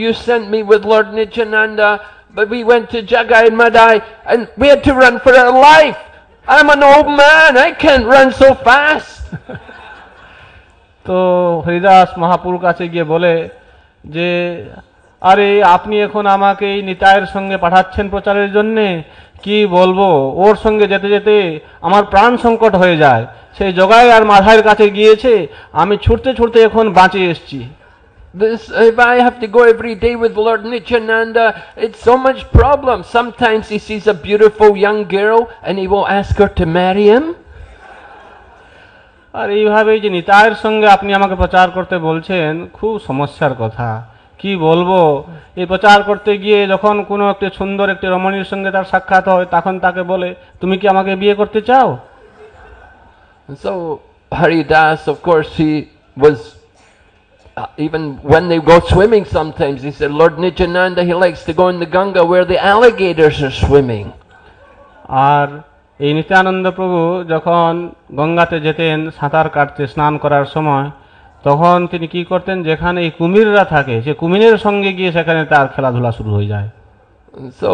you sent me with Lord Nityananda, but we went to Jagai Madai and we had to run for our life. I'm an old man, I can't run so fast.
তো হরিদাস মহাপুরুর কাছে গিয়ে বলে যে আরে আপনি এখন আমাকে এই নিতাইয়ের সঙ্গে পাঠাচ্ছেন প্রচারের জন্যে, কি বলবো, ওর সঙ্গে যেতে যেতে আমার প্রাণ সংকট হয়ে যায়। সেই জগাই আর মাধাইয়ের কাছে গিয়েছে, আমি ছুটতে ছুটতে এখন বাঁচে এসেছি।
If I have to go every day with Lord Nityananda, it's so much problem. Sometimes he sees a beautiful young girl and he will ask her to marry him.
আর এইভাবেই যে নিতাইয়ের সঙ্গে আপনি আমাকে প্রচার করতে বলছেন, খুব সমস্যার কথা, কি বলবো। এই প্রচার করতে গিয়ে যখন কোনো একটি সুন্দর একটি রমণীর সঙ্গে তার সাক্ষাৎ হয়, তখন তাকে বলে তুমি কি আমাকে বিয়ে করতে চাও?
So Haridas, of course, he was even when they go swimming sometimes, he said, Lord Nityananda, he likes to go in the Ganga where the alligators are swimming.
আর এই নিত্যানন্দ প্রভু যখন গঙ্গাতে যেতেন সাঁতার কাটতে, স্নান করার সময়, তখন তিনি কি করতেন, যেখানে এই কুমিররা থাকে সে কুমিরের সঙ্গে গিয়ে সেখানে তার খেলাধুলা শুরু হয়ে যায়।
So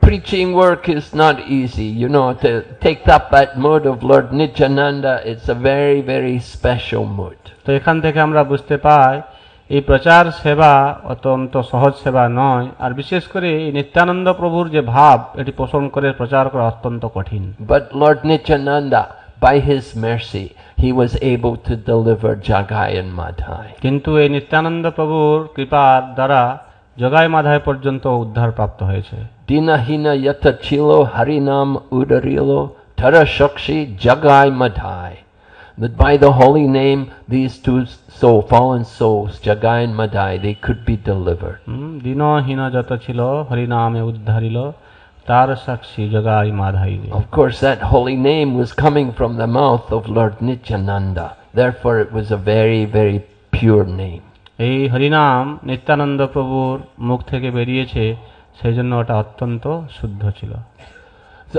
preaching work is not easy, to take up that mood of Lord Nityananda, it's a very, very special mood.
তো এখান থেকে আমরা বুঝতে পাই এই প্রচার সেবা অত্যন্ত সহজ সেবা নয়, আর বিশেষ করে এই নিত্যানন্দ প্রভুর যে ভাব এটি পোষণ করে প্রচার করা অত্যন্ত কঠিন।
But Lord Nityananda, by his mercy, he was able to deliver Jagai and Madhai.
কিন্তু এই নিত্যানন্দ প্রভুর কৃপার দ্বারা জগাই মাধাই পর্যন্ত উদ্ধার প্রাপ্ত হয়েছে।
Dinahina yata chilo harinam udarilo tara shakshi Jagai Madhai. That by the holy name, these two fallen souls, Jagai and Madhai, they could be delivered.
দিনহীন যত ছিল হরিনামে উদ্ধারিল তার সাক্ষী Jagai Madhai.
Of course, that holy name was coming from the mouth of Lord Nityananda. Therefore, it was a very, very pure name.
এই হরিনাম নিত্যানন্দ প্রভুর মুখ থেকে বেরিয়েছে, সেই জন্য ওটা অত্যন্ত শুদ্ধ ছিল।
So,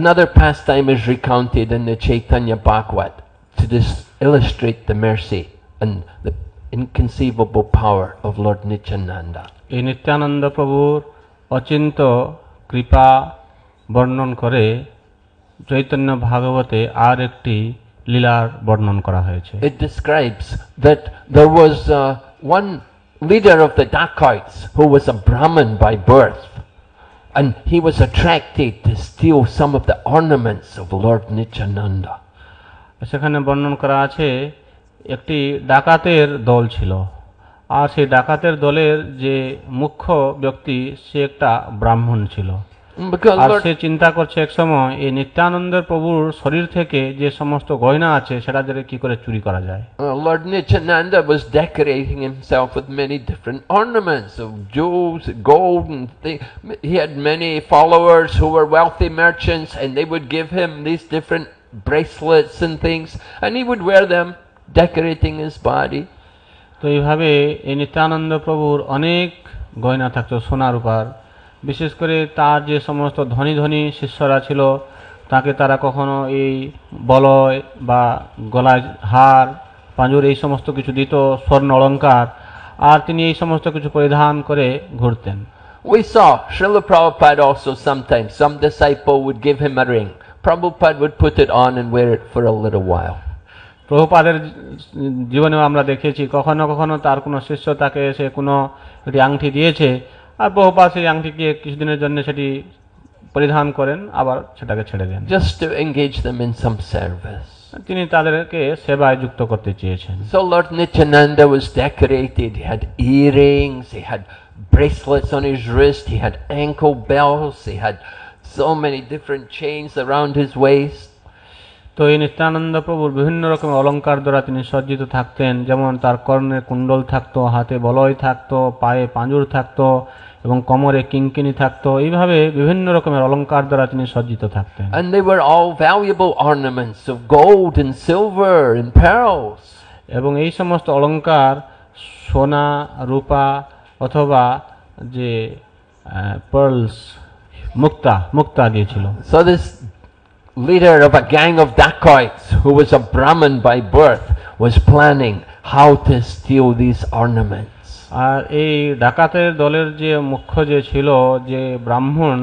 another pastime is recounted in the Chaitanya Bhagavad to illustrate the mercy and the inconceivable power of Lord Nityananda.
এই নিত্যানন্দ প্রভুর অচিন্ত কৃপা বর্ণন করে চৈতন্য ভাগবতে আর একটি লীলার বর্ণন করা হয়েছে।
It describes that there was one leader of the dacoits who was a Brahmin by birth, and he was attracted to steal some of the ornaments of Lord Nityananda.
সেখানে বর্ণন করা আছে একটি ডাকাতের দল ছিল, আর সেই ডাকাতের দলের যে মুখ্য ব্যক্তি সে একটা ব্রাহ্মণ ছিল। আর সে চিন্তা করছে এক সময় এই নিত্যানন্দ প্রভুর শরীর থেকে যে সমস্ত গয়না আছে সেটা দিয়ে কি করে চুরি করা যায়।
Lord Nityananda was decorating himself with many different ornaments of jewels, gold, and he had many followers who were wealthy merchants, and they would give him these different bracelets and things, and he would wear them, decorating his body.
তো এইভাবে এই নিত্যানন্দ প্রভুর অনেক গয়না থাকতো সোনা রূপার। বিশেষ করে তার যে সমস্ত ধনী ধনী শিষ্যরা ছিল তাকে তারা কখনো এই বলয় বা গলায় হার, পাঁজর এই সমস্ত কিছু দিত, স্বর্ণ অলঙ্কার, আর তিনি এই সমস্ত কিছু পরিধান করে ঘুরতেন।
We saw Srila Prabhupada also sometimes, some disciple would give him a ring. Prabhupada would put it on and wear it for a little while.
প্রভুপাদের জীবনেও আমরা দেখেছি কখনো কখনো তার কোনো শিষ্য তাকে এসে কোনো একটি আংটি দিয়েছে, আর প্রভুপাদ সেই আংটিকে কিছুদিনের জন্য সেটি পরিধান করেন, আবার সেটাকে ছেড়ে দেন।
Just to engage them in some service.
তিনি তাদেরকে সেবায় যুক্ত করতে চেয়েছেন।
So Lord Nityananda was decorated. He had earrings, he had bracelets on his wrist, he had ankle bells, he had so many different chains around his waist.
তো এই নিত্যানন্দ প্রভুর বিভিন্ন রকমের অলঙ্কার দ্বারা তিনি সজ্জিত থাকতেন, যেমন তার কর্ণে কুণ্ডল থাকতো, হাতে বলয় থাকতো, পায়ে পাঁজর থাকতো, এবং কোমরে কিঙ্কিনি থাকতো। এইভাবে বিভিন্ন রকমের অলংকার দ্বারা তিনি সজ্জিত থাকতেন।
And they were all valuable ornaments of gold and silver and pearls.
এবং এই সমস্ত অলংকার সোনা, রূপা অথবা যে পার্লস, মুক্তা দিয়েছিল।
So this leader of a gang of dacoits, who was a Brahmin by birth, was planning how to steal these ornaments.
আর এই ডাকাতের দলের যে মুখ্য যে ছিল, যে ব্রাহ্মণ,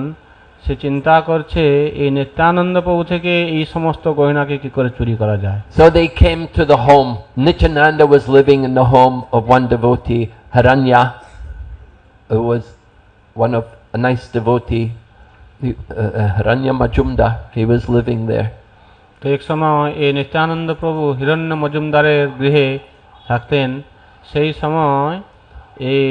সে চিন্তা করছে এই নিত্যানন্দ প্রভু থেকে এই সমস্ত গয়নাকে কি করে চুরি করা যায়।
So they came to the home. Nityananda was living in the home of one devotee, Haranya, who was one of a nice devotee, Haranya Majumdar. He was living there.
তো এক সময় এই নিত্যানন্দ প্রভু হিরণ্য মজুমদারের গৃহে থাকতেন। সেই সময় এই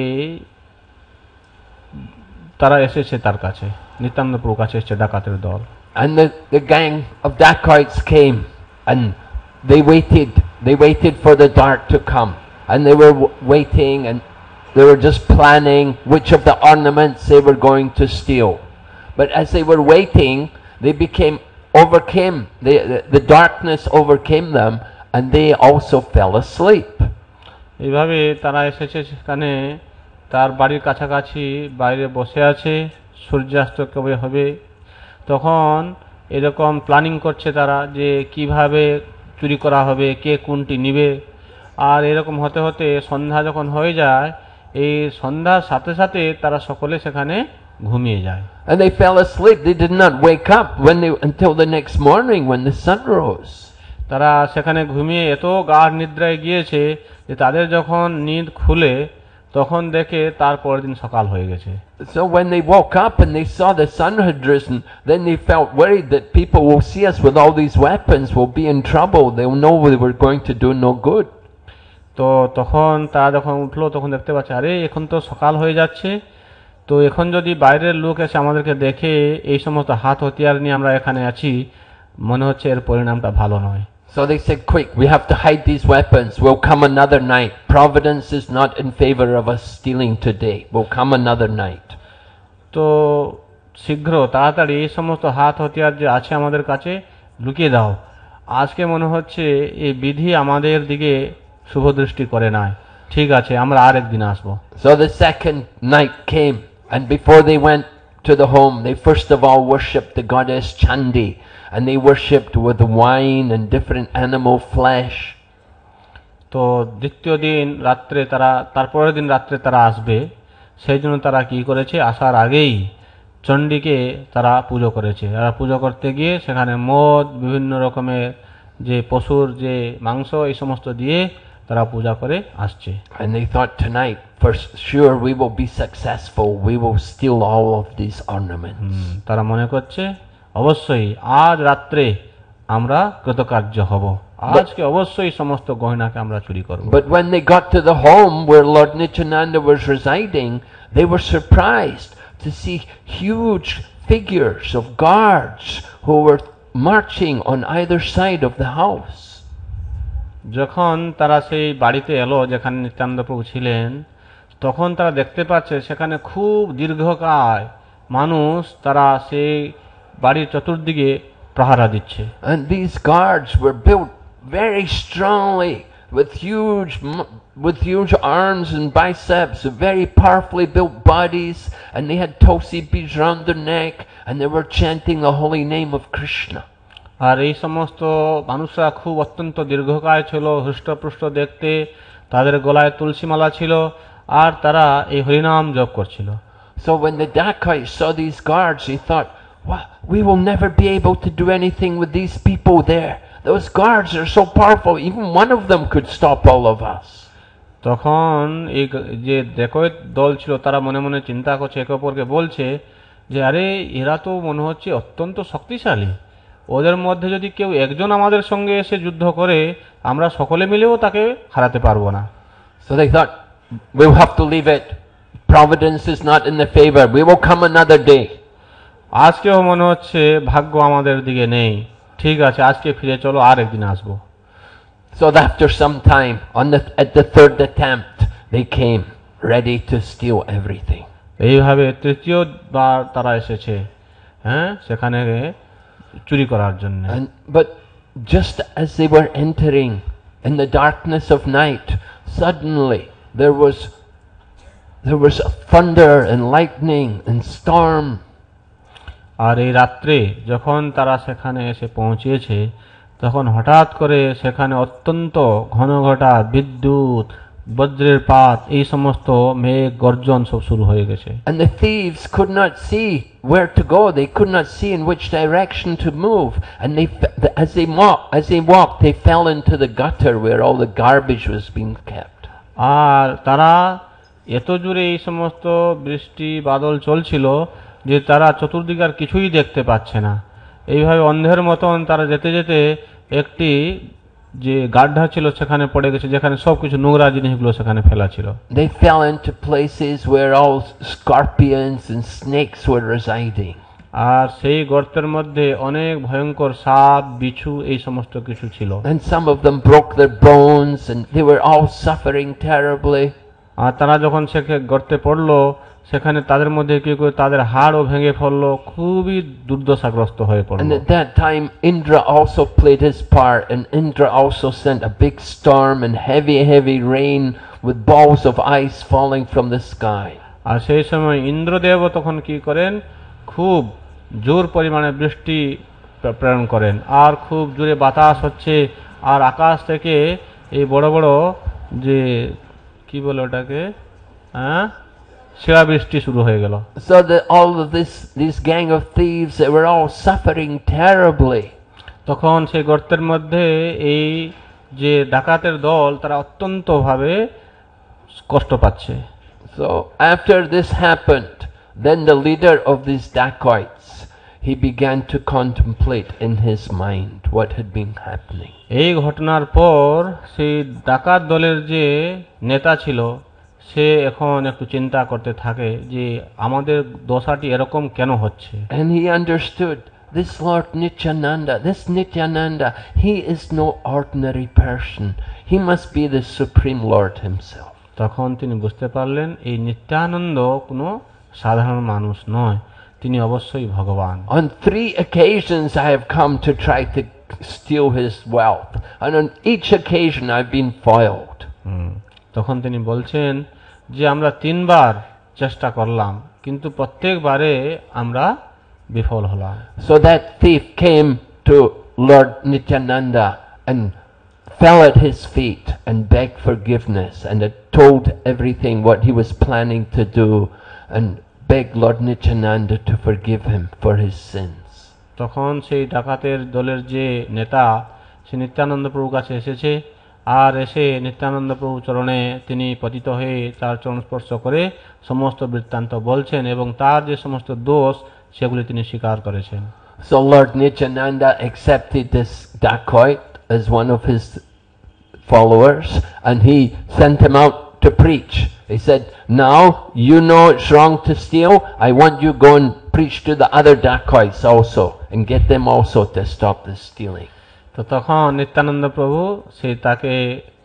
তারা এসেছে তার কাছে, নিত্যানন্দ প্রভুর কাছে এসেছে ডাকাতের দল।
And the gang of dacoits came, and they waited for the dart to come, and they were waiting, and they were just planning which of the ornaments they were going to steal. But as they were waiting, they overcame, the darkness overcame them, and they also fell asleep.
এইভাবে তারা এসেছে, সেখানে তার বাড়ির কাছাকাছি বাইরে বসে আছে, সূর্যাস্ত কবে হবে। তখন এরকম প্ল্যানিং করছে তারা যে কিভাবে চুরি করা হবে, কে কোনটি নিবে। আর এরকম হতে হতে সন্ধ্যা যখন হয়ে যায়, এই সন্ধ্যার সাথে সাথে তারা সকলে সেখানে ঘুমিয়ে যায়।
And they fell asleep. They did not wake up until the next morning when the sun rose.
তারা সেখানে ঘুমিয়ে এত গাঢ় নিদ্রায় গিয়েছে যে তাদের যখন নিদ খুলে তখন দেখে তার পরের দিন সকাল হয়ে গেছে।
So when they woke up and they saw the sun had risen, then they felt worried that people will see us with all these weapons, will be in trouble. They'll know we were going to do no good.
তো তখন তারা যখন উঠলো তখন দেখতে পাচ্ছে, আরে এখন তো সকাল হয়ে যাচ্ছে, তো এখন যদি বাইরের লোক এসে আমাদেরকে দেখে এই সমস্ত হাত হতিয়ার নিয়ে আমরা এখানে আছি, মনে হচ্ছে এর পরিণামটা ভালো নয়।
So they said, quick, we have to hide these weapons. We'll come another night. Providence is not in favor of us stealing today. We'll come another night.
তো শীঘ্র তাড়াতাড়ি এই সমস্ত হাত হতিয়ার যে আছে আমাদের কাছে লুকিয়ে দাও, আজকে মনে হচ্ছে এই বিধি আমাদের দিকে শুভ দৃষ্টি করে নাই, ঠিক আছে আমরা আরেকদিন আসবো।
So the second night came, and before they went to the home, they first of all worshipped the goddess Chandi, and they worshipped with wine and different animal flesh.
তো দ্বিতীয় দিন রাত্রে তারপরের দিন রাত্রে তারা আসবে, সেই জন্য তারা কি করেছে, আসার আগেই চণ্ডীকে তারা পুজো করেছে। আর পুজো করতে গিয়ে সেখানে মদ, বিভিন্ন রকমের যে পশুর যে মাংস, এই সমস্ত দিয়ে তারা পূজা করে আসছে।
And they thought, tonight, for sure we will be successful. We will steal all of these ornaments.
তারা মনে করছে অবশ্যই আজ রাত্রে আমরা কৃতকার্য হব, আজকে অবশ্যই সমস্ত গয়নাকে আমরা চুরি করব।
But when they got to the home where Lord Nityananda was residing, they were surprised to see huge figures of guards who were marching on either side of the house.
যখন তারা সেই বাড়িতে এলো যেখানে নিত্যানন্দ প্রভু ছিলেন, তখন তারা দেখতে পাচ্ছে সেখানে খুব দীর্ঘকায় মানুষ তারা সেই বাড়ির চতুর্দিকে প্রহারা দিচ্ছে।
And these guards were built very strongly with huge arms and biceps, very powerfully built bodies, and they had tulsi beads around their neck, and they were chanting the holy name of Krishna.
আর এই সমস্ত মানুষরা খুব অত্যন্ত দীর্ঘকায় ছিল, হৃষ্টপুষ্ট দেখতে, তাদের গলায় তুলসী মালা ছিল, আর তারা এই হরিনাম জপ করছিল।
So when the dacoits saw these guards, he thought, "Wow, we will never be able to do anything with these people there. Those guards are so powerful, even one of them could stop all of us."
তখন এই যে ডাকাত দল ছিল তারা মনে মনে চিন্তা করছে, একে অপরকে বলছে যে আরে এরা তো মনে হচ্ছে অত্যন্ত শক্তিশালী, ওদের মধ্যে যদি কেউ একজন আমাদের সঙ্গে এসে যুদ্ধ করে আমরা সকলে মিলেও তাকে হারাতে পারবো না।
So they thought, we'll have to leave it. Providence is not in the favor. We will come another day.
আজকেও মনে হচ্ছে ভাগ্য আমাদের দিকে নেই, ঠিক আছে আজকে ফিরে চলো, আর একদিন আসবো।
So after some time, at the third attempt, they came ready to steal everything.
এইভাবে তৃতীয়বার তারা এসেছে, হ্যাঁ, সেখানে চুরি করার জন্য।
But just as they were entering in the darkness of night, suddenly there was a thunder and lightning and storm.
আর এই রাত্রে যখন তারা সেখানে এসে পৌঁছেছে, তখন হঠাৎ করে সেখানে অত্যন্ত ঘনঘটা বিদ্যুৎ, বজ্রের পাত, এই সমস্ত মেঘ গর্জন সব শুরু হয়ে গেছে।
And the thieves could not see where to go. They could not see in which direction to move. And as they walked, they fell into the gutter where all the garbage was being kept.
আর তারা এত জোরে এই সমস্ত বৃষ্টি বাদল চলছিল যে তারা চতুর্দিকে আর কিছুই দেখতে পাচ্ছে না। এইভাবে অন্ধের মতন তারা যেতে যেতে একটি যে গাড্ডা ছিল সেখানে পড়ে গেছে, যেখানে সবকিছু নোংরা জিনিসগুলো সেখানে ফেলা ছিল।
They fell into places where all scorpions and snakes were residing.
আর সেই গর্তের মধ্যে অনেক ভয়ঙ্কর সাপ, বিচ্ছু, এই সমস্ত কিছু ছিল।
And some of them broke their bones and they were all suffering terribly.
আর তারা যখন সেখানে গর্তে পড়লো, সেখানে তাদের মধ্যে কি করে তাদের হাড়ও ভেঙে পড়লো, খুবই দুর্দশাগ্রস্ত হয়ে পড়লো।
And at that time Indra also played his part, and Indra also sent a big storm and heavy rain with balls of ice falling from the sky.
আর সেই সময় ইন্দ্রদেবও তখন কি করেন, খুব জোর পরিমাণে বৃষ্টি প্রেরণ করেন, আর খুব জোরে বাতাস হচ্ছে, আর আকাশ থেকে এই বড় বড় যে কি বলে ওটাকে, হ্যাঁ, শিলাবৃষ্টি শুরু হয়ে গেল।
So that all of this gang of thieves, they were all suffering terribly.
তখন সেই গর্তের মধ্যে এই যে ডাকাতের দল তারা অত্যন্ত ভাবে কষ্ট পাচ্ছে।
So after this happened, then the leader of these dacoits, he began to contemplate in his mind what had been happening.
এই ঘটনার পর সেই ডাকাত দলের যে নেতা ছিল, সে এখন একটু চিন্তা করতে থাকে যে আমাদের দশাটি এরকম কেন হচ্ছে।
And he understood this Lord Nityananda, he is no ordinary person. He must be the Supreme Lord himself.
তখন তিনি বুঝতে পারলেন এই নিত্যানন্দ কোনো সাধারণ মানুষ নয়, তিনি অবশ্যই ভগবান।
On 3 occasions I have come to try to steal his wealth, and on each occasion I've been foiled.
তখন তিনি বলছেন যে আমরা 3 বার চেষ্টা করলাম, কিন্তু প্রত্যেকবারে আমরা বিফল হলাম।
So that thief came to Lord Nityananda and fell at his feet and begged forgiveness, and had told everything what he was planning to do, and begged Lord Nityananda to forgive him for his sins.
তখন সেই ডাকাতের দলের যে নেতা, সে নিত্যানন্দ প্রভুর কাছে এসেছে, আর এসে নিত্যানন্দ প্রভু চরণে তিনি পতিত হয়ে তার চরণ স্পর্শ করে সমস্ত বৃত্তান্ত বলছেন, এবং তার যে সমস্ত দোষ সেগুলি তিনি স্বীকার করেছেন।
So Lord Nityananda accepted this dacoit as one of his followers, and he sent him out to preach. He said, now you know it's wrong to steal, I want you go and preach to the other dacoits also, and get them also to stop the stealing.
তো তখন নিত্যানন্দ প্রভু তাকে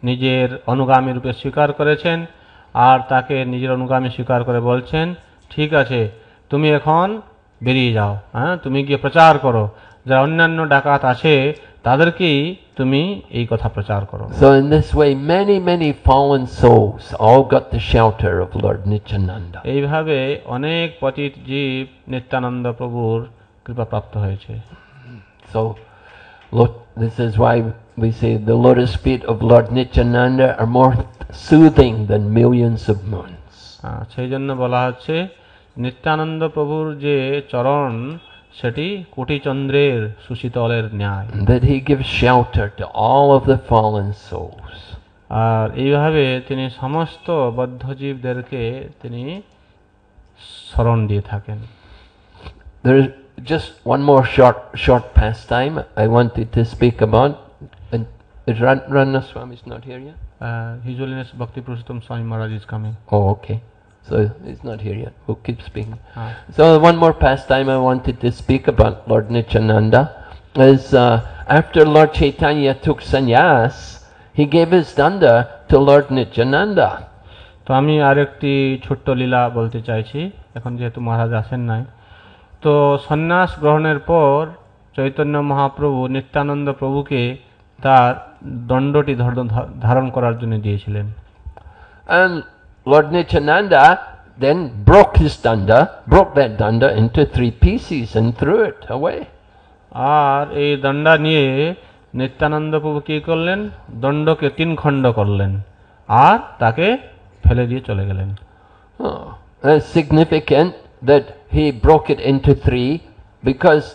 নিজের অনুগামী রূপে স্বীকার করেছেন, আর তাকে নিজের অনুগামী স্বীকার করে বলছেন, ঠিক আছে, তুমি এখন বেরিয়ে যাও, হ্যাঁ, তুমি গিয়ে প্রচার করো, যারা অন্যান্য ডাকাত আছে তাদেরকেই তুমি এই কথা প্রচার করো।
So in this way many fallen souls all got the shelter of Lord Nityananda.
এইভাবে অনেক পতিত জীব নিত্যানন্দ প্রভুর কৃপা প্রাপ্ত হয়েছে।
So look, this is why we say the lotus feet of Lord Nityananda are more soothing than millions of moons.
সেই জন্য বলা হচ্ছে নিত্যানন্দ প্রভুর যে চরণ সেটি কোটি চন্দ্রের সুশীতলের ন্যায়।
That he gives shelter to all of the fallen souls.
আর এইভাবে তিনি সমস্ত বদ্ধজীবদেরকে তিনি শরণ দিয়ে থাকেন।
There is just one more short pastime I wanted to speak about. And Ranna Swami is not here yet?
His Holiness Bhakti Purushottam Swami Maharaj is coming.
Oh, okay. So he's not here yet. We'll keep speaking. So one more pastime I wanted to speak about Lord Nityananda is after Lord Chaitanya took sannyas, he gave his danda to Lord Nityananda.
তো আমি আরেকটি ছোট্ট লীলা বলতে চাইছি। এখন যেহেতু মহারাজ আসেন নাই। তো সন্ন্যাস গ্রহণের পর চৈতন্য মহাপ্রভু নিত্যানন্দ প্রভুকে তার দণ্ডটি ধারণ করার জন্য দিয়েছিলেন।
And Lord Nityananda then broke that danda into 3 pieces and threw it away.
আর এই দণ্ডা নিয়ে নিত্যানন্দ প্রভু কি করলেন? দণ্ডকে 3 খণ্ড করলেন আর তাকে ফেলে দিয়ে চলে গেলেন।
It's significant that he broke it into 3 because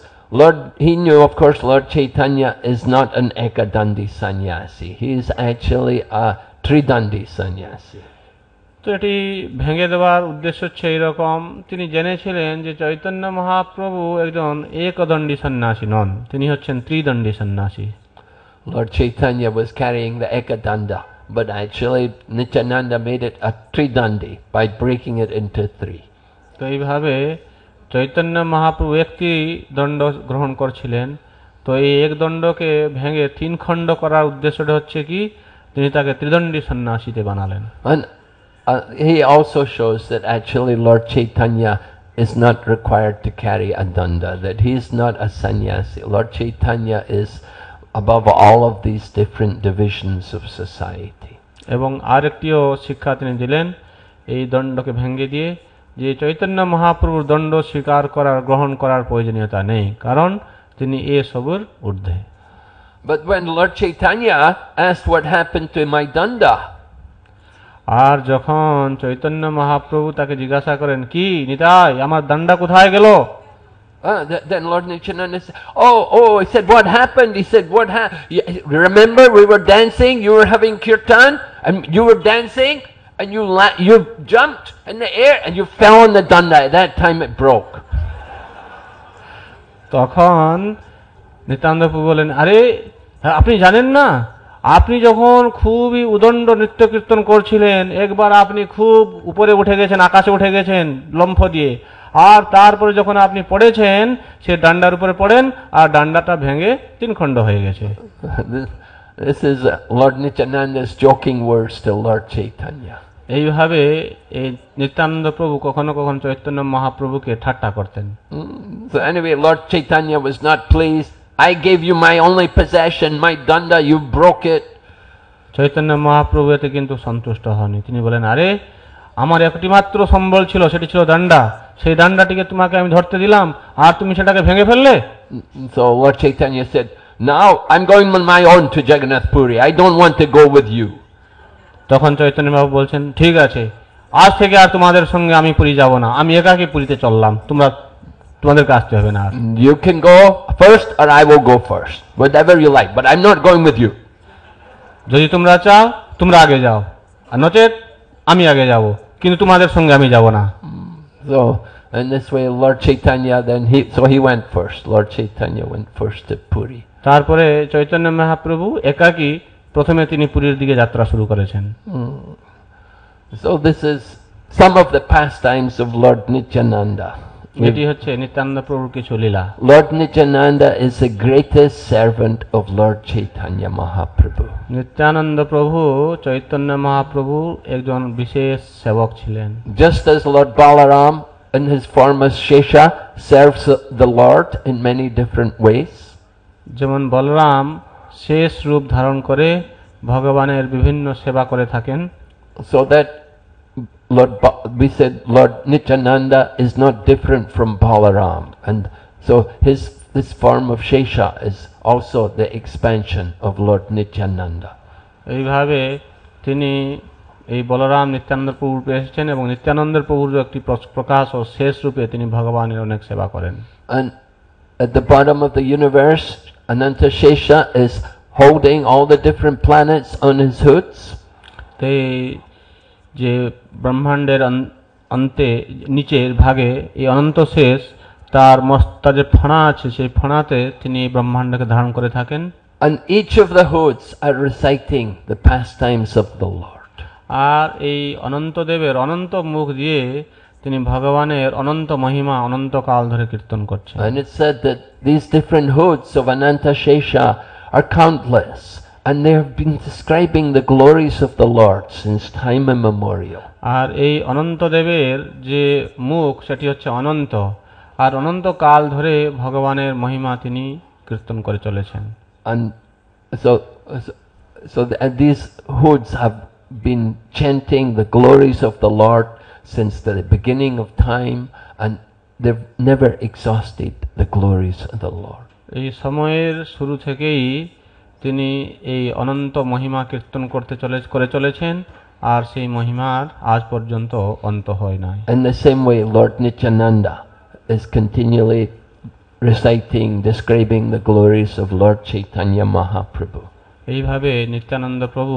he knew, of course, Lord Chaitanya is not an Ekadandi sannyasi. He is actually a Tridandi sannyasi.
তো এটি ভেঙে দেওয়ার উদ্দেশ্য হচ্ছে এইরকম, তিনি জেনেছিলেন যে চৈতন্য মহাপ্রভু একজন একদণ্ডী সন্ন্যাসী নন, তিনি হচ্ছেন ত্রিদণ্ডী সন্ন্যাসী।
Lord Chaitanya was carrying the Ekadanda, but actually Nityananda made it a Tridandi by breaking it into 3.
তো এইভাবে চৈতন্য মহাপ্রভু একটি দণ্ড গ্রহণ করছিলেন। তো এই এক দণ্ডকে ভেঙে 3 খণ্ড করার উদ্দেশ্যটা হচ্ছে কি, তিনি তাকে ত্রিদণ্ডী সন্ন্যাসীতে বানালেন।
And he also shows that actually Lord Chaitanya is not required to carry a danda, that he is not a sannyasi. Lord Chaitanya is above all of these different divisions of society.
এবং আরেকটিও শিক্ষা তিনি দিলেন এই দণ্ডকে ভেঙে দিয়ে, যে চৈতন্য মহাপ্রভুর দণ্ড স্বীকার করার গ্রহণ করার প্রয়োজনীয়তা নেই, কারণ তিনি এসবের ঊর্ধ্বে।
But when Lord Chaitanya asked what happened to my danda,
আর যখন চৈতন্য মহাপ্রভু তাকে জিজ্ঞাসা করেন, কি নিতাই আমার দণ্ডা কোথায় গেল?
then Lord Nityananda said, he said, what happened? He said, what happened? Remember we were dancing, you were having kirtan, and you were dancing, and you jumped in the air, and you fell on the danda. At that time it broke.
তখন নিত্যানন্দ প্রভু বলেন, আরে আপনি জানেন না, আপনি যখন খুবই উদণ্ড নৃত্য কীর্তন করছিলেন, একবার আপনি খুব উপরে উঠে গেছেন, আকাশে উঠে গেছেন লম্ফ দিয়ে, আর তারপরে যখন আপনি পড়েছেন সে ডান্ডার উপরে পড়েন আর ডান্ডাটা ভেঙে 3 খণ্ড হয়ে গেছে।
This is Lord Nityananda's joking words to Lord Chaitanya.
এইভাবে এই নিত্যানন্দ প্রভু কখনো কখনো চৈতন্য মহাপ্রভুকে ঠাট্টা করতেন।
So anyway, Lord Chaitanya was not pleased. I gave you my only possession, my danda, you broke it.
Chaitanya Mahaprabhu এতে কিন্তু সন্তুষ্ট হননি। তিনি বলেন, আরে আমার একটি মাত্র সম্বল ছিল, সেটি ছিল ডান্ডা, সেই ডান্ডাটিকে তোমাকে আমি ধরতে দিলাম আর তুমি সেটাকে ভেঙে ফেললে।
So Lord Chaitanya said, now I'm going on my own to Jagannath Puri. I don't want to go with you.
তখন চৈতন্য মহাপ্রভু বলছেন, ঠিক আছে, আজ থেকে আর তোমাদের সঙ্গে আমি পুরী যাব না, আমি একাকী পুরীতে চললাম, তোমাদেরকে আসতে হবে না।
You can go first or I will go first, whatever you like, but I'm not going with you.
যদি তোমরা চাও তোমরা আগে যাও, আর নচেত আমি আগে যাব, কিন্তু তোমাদের সঙ্গে আমি যাব না।
So in this way Lord Chaitanya he went first. Lord Chaitanya went first to Puri.
তারপরে চৈতন্য মহাপ্রভু একাকী প্রথমে তিনি পুরীর দিকে যাত্রা শুরু করেছেন।
So this is some of the pastimes of Lord Nityananda.
এটি হচ্ছে নিত্যানন্দ প্রভুর কিছু লীলা।
Lord Nityananda is the greatest servant of Lord Chaitanya Mahaprabhu.
Nityananda প্রভু চৈতন্য মহাপ্রভু একজন বিশেষ সেবক ছিলেন।
Just as Lord Balaram in his form as Shesha serves the Lord in many different ways.
যেমন বলরাম শেষ রূপ ধারণ করে ভগবানের বিভিন্ন সেবা করে থাকেন।
So that we said Lord Nityananda is not different from Balaram, and so this form of Shesha is also the expansion of Lord Nityananda.
এইভাবে তিনি এই বলরাম নিত্যানন্দ প্রভু রূপে এসেছেন এবং নিত্যানন্দের প্রভুর একটি প্রকাশ ও শেষ রূপে তিনি ভগবানের অনেক সেবা করেন।
And at the bottom of the universe, Ananta Shesha is holding all the different planets on his hoods.
যে ব্রহ্মাণ্ডের অন্তে নিচের ভাগে এই অনন্ত শেষ তার যে ফণা আছে সেই ফণাতে তিনি ব্রহ্মাণ্ডকে ধারণ করে থাকেন।
And each of the hoods are reciting the pastimes of the Lord.
আর এই অনন্ত দেবের অনন্ত মুখ দিয়ে তিনি ভগবানের অনন্ত মহিমা অনন্ত কাল ধরে কীর্তন করছেন।
And it said that these different hoods of Ananta Shesha are countless, And they have been describing the glories of the Lord since time immemorial.
আর এই অনন্ত দেবের যে মুখ সেটি হচ্ছে অনন্ত, আর অনন্ত কাল ধরে ভগবানের মহিমা তিনি কীর্তন করে চলেছেন।
And so, these hoods have been chanting the glories of the Lord since the beginning of time, and they've never exhausted the glories of the Lord.
এই সময়ের শুরু থেকেই তিনি এই অনন্ত মহিমা কীর্তন করে চলেছেন, আর সেই মহিমার আজ পর্যন্ত অন্ত হয় নাই।
In the same way, Lord Nityananda is continually reciting, describing the glories of Lord Chaitanya Mahaprabhu.
এইভাবে নিত্যানন্দ প্রভু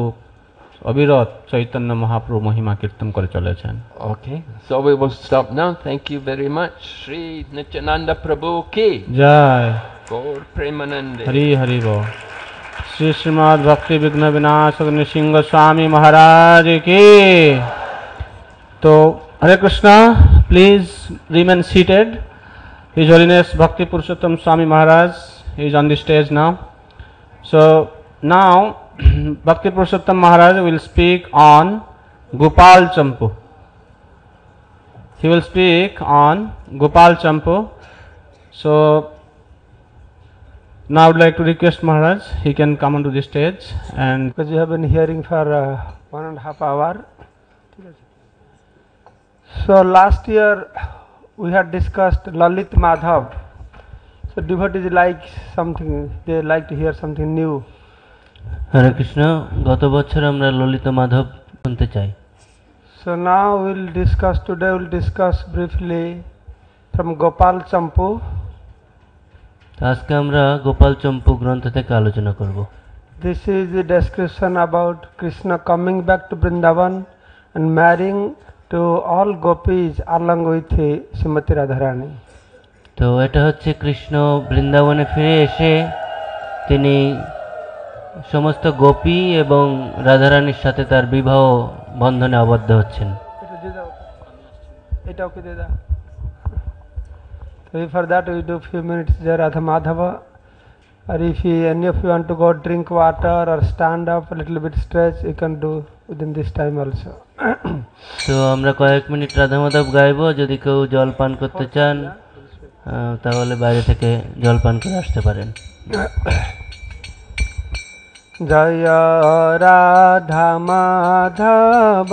অবিরত চৈতন্য মহাপ্রভু মহিমা কীর্তন করে চলেছেন।
Okay, so we will stop now. Thank you very much. Sri Nityananda Prabhu ki
Joy
Gaur Premanande.
Hari Hari বল। श्री श्रीमद् भक्ति विघ्न विनाशक नृसिंह स्वामी महाराज की। तो Hare Krishna, please remain seated. His Holiness Bhakti Purushottam Swami Maharaj is on the stage now. So now Bhakti Purushottam Maharaj will speak on Gopal Champu. He will speak on Gopal Champu. So now I would like to request Maharaj, he can come onto the stage, and
because you have been hearing for 1.5 hours. So last year we had discussed Lalit Madhav. So devotees like something, they like to hear something new.
হরে কৃষ্ণ, গত বছর আমরা ললিত মাধব শুনতে চাই।
So now today we'll discuss briefly from Gopal Champu.
আজকে আমরা গোপাল চম্পু গ্রন্থ থেকে আলোচনা করব।
This is the description about Krishna coming back to Vrindavan and marrying to all gopis along with Srimati Radharani.
তো এটা হচ্ছে কৃষ্ণ বৃন্দাবনে ফিরে এসে তিনি সমস্ত গোপী এবং রাধারানীর সাথে তার বিবাহ বন্ধনে আবদ্ধ হচ্ছেন।
For that we do few minutes Jai Radha Madhava, or if any of you want to go drink water or stand up a little bit stretch, you can do within this time also.
তো আমরা কয়েক minute Radha Madhav গাইবো, যদি কেউ জল পান করতে চান তাহলে বাইরে থেকে জল পান করে আসতে পারেন।
জয় রাধা মাধব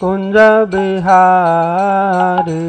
কুঞ্জ বিহারী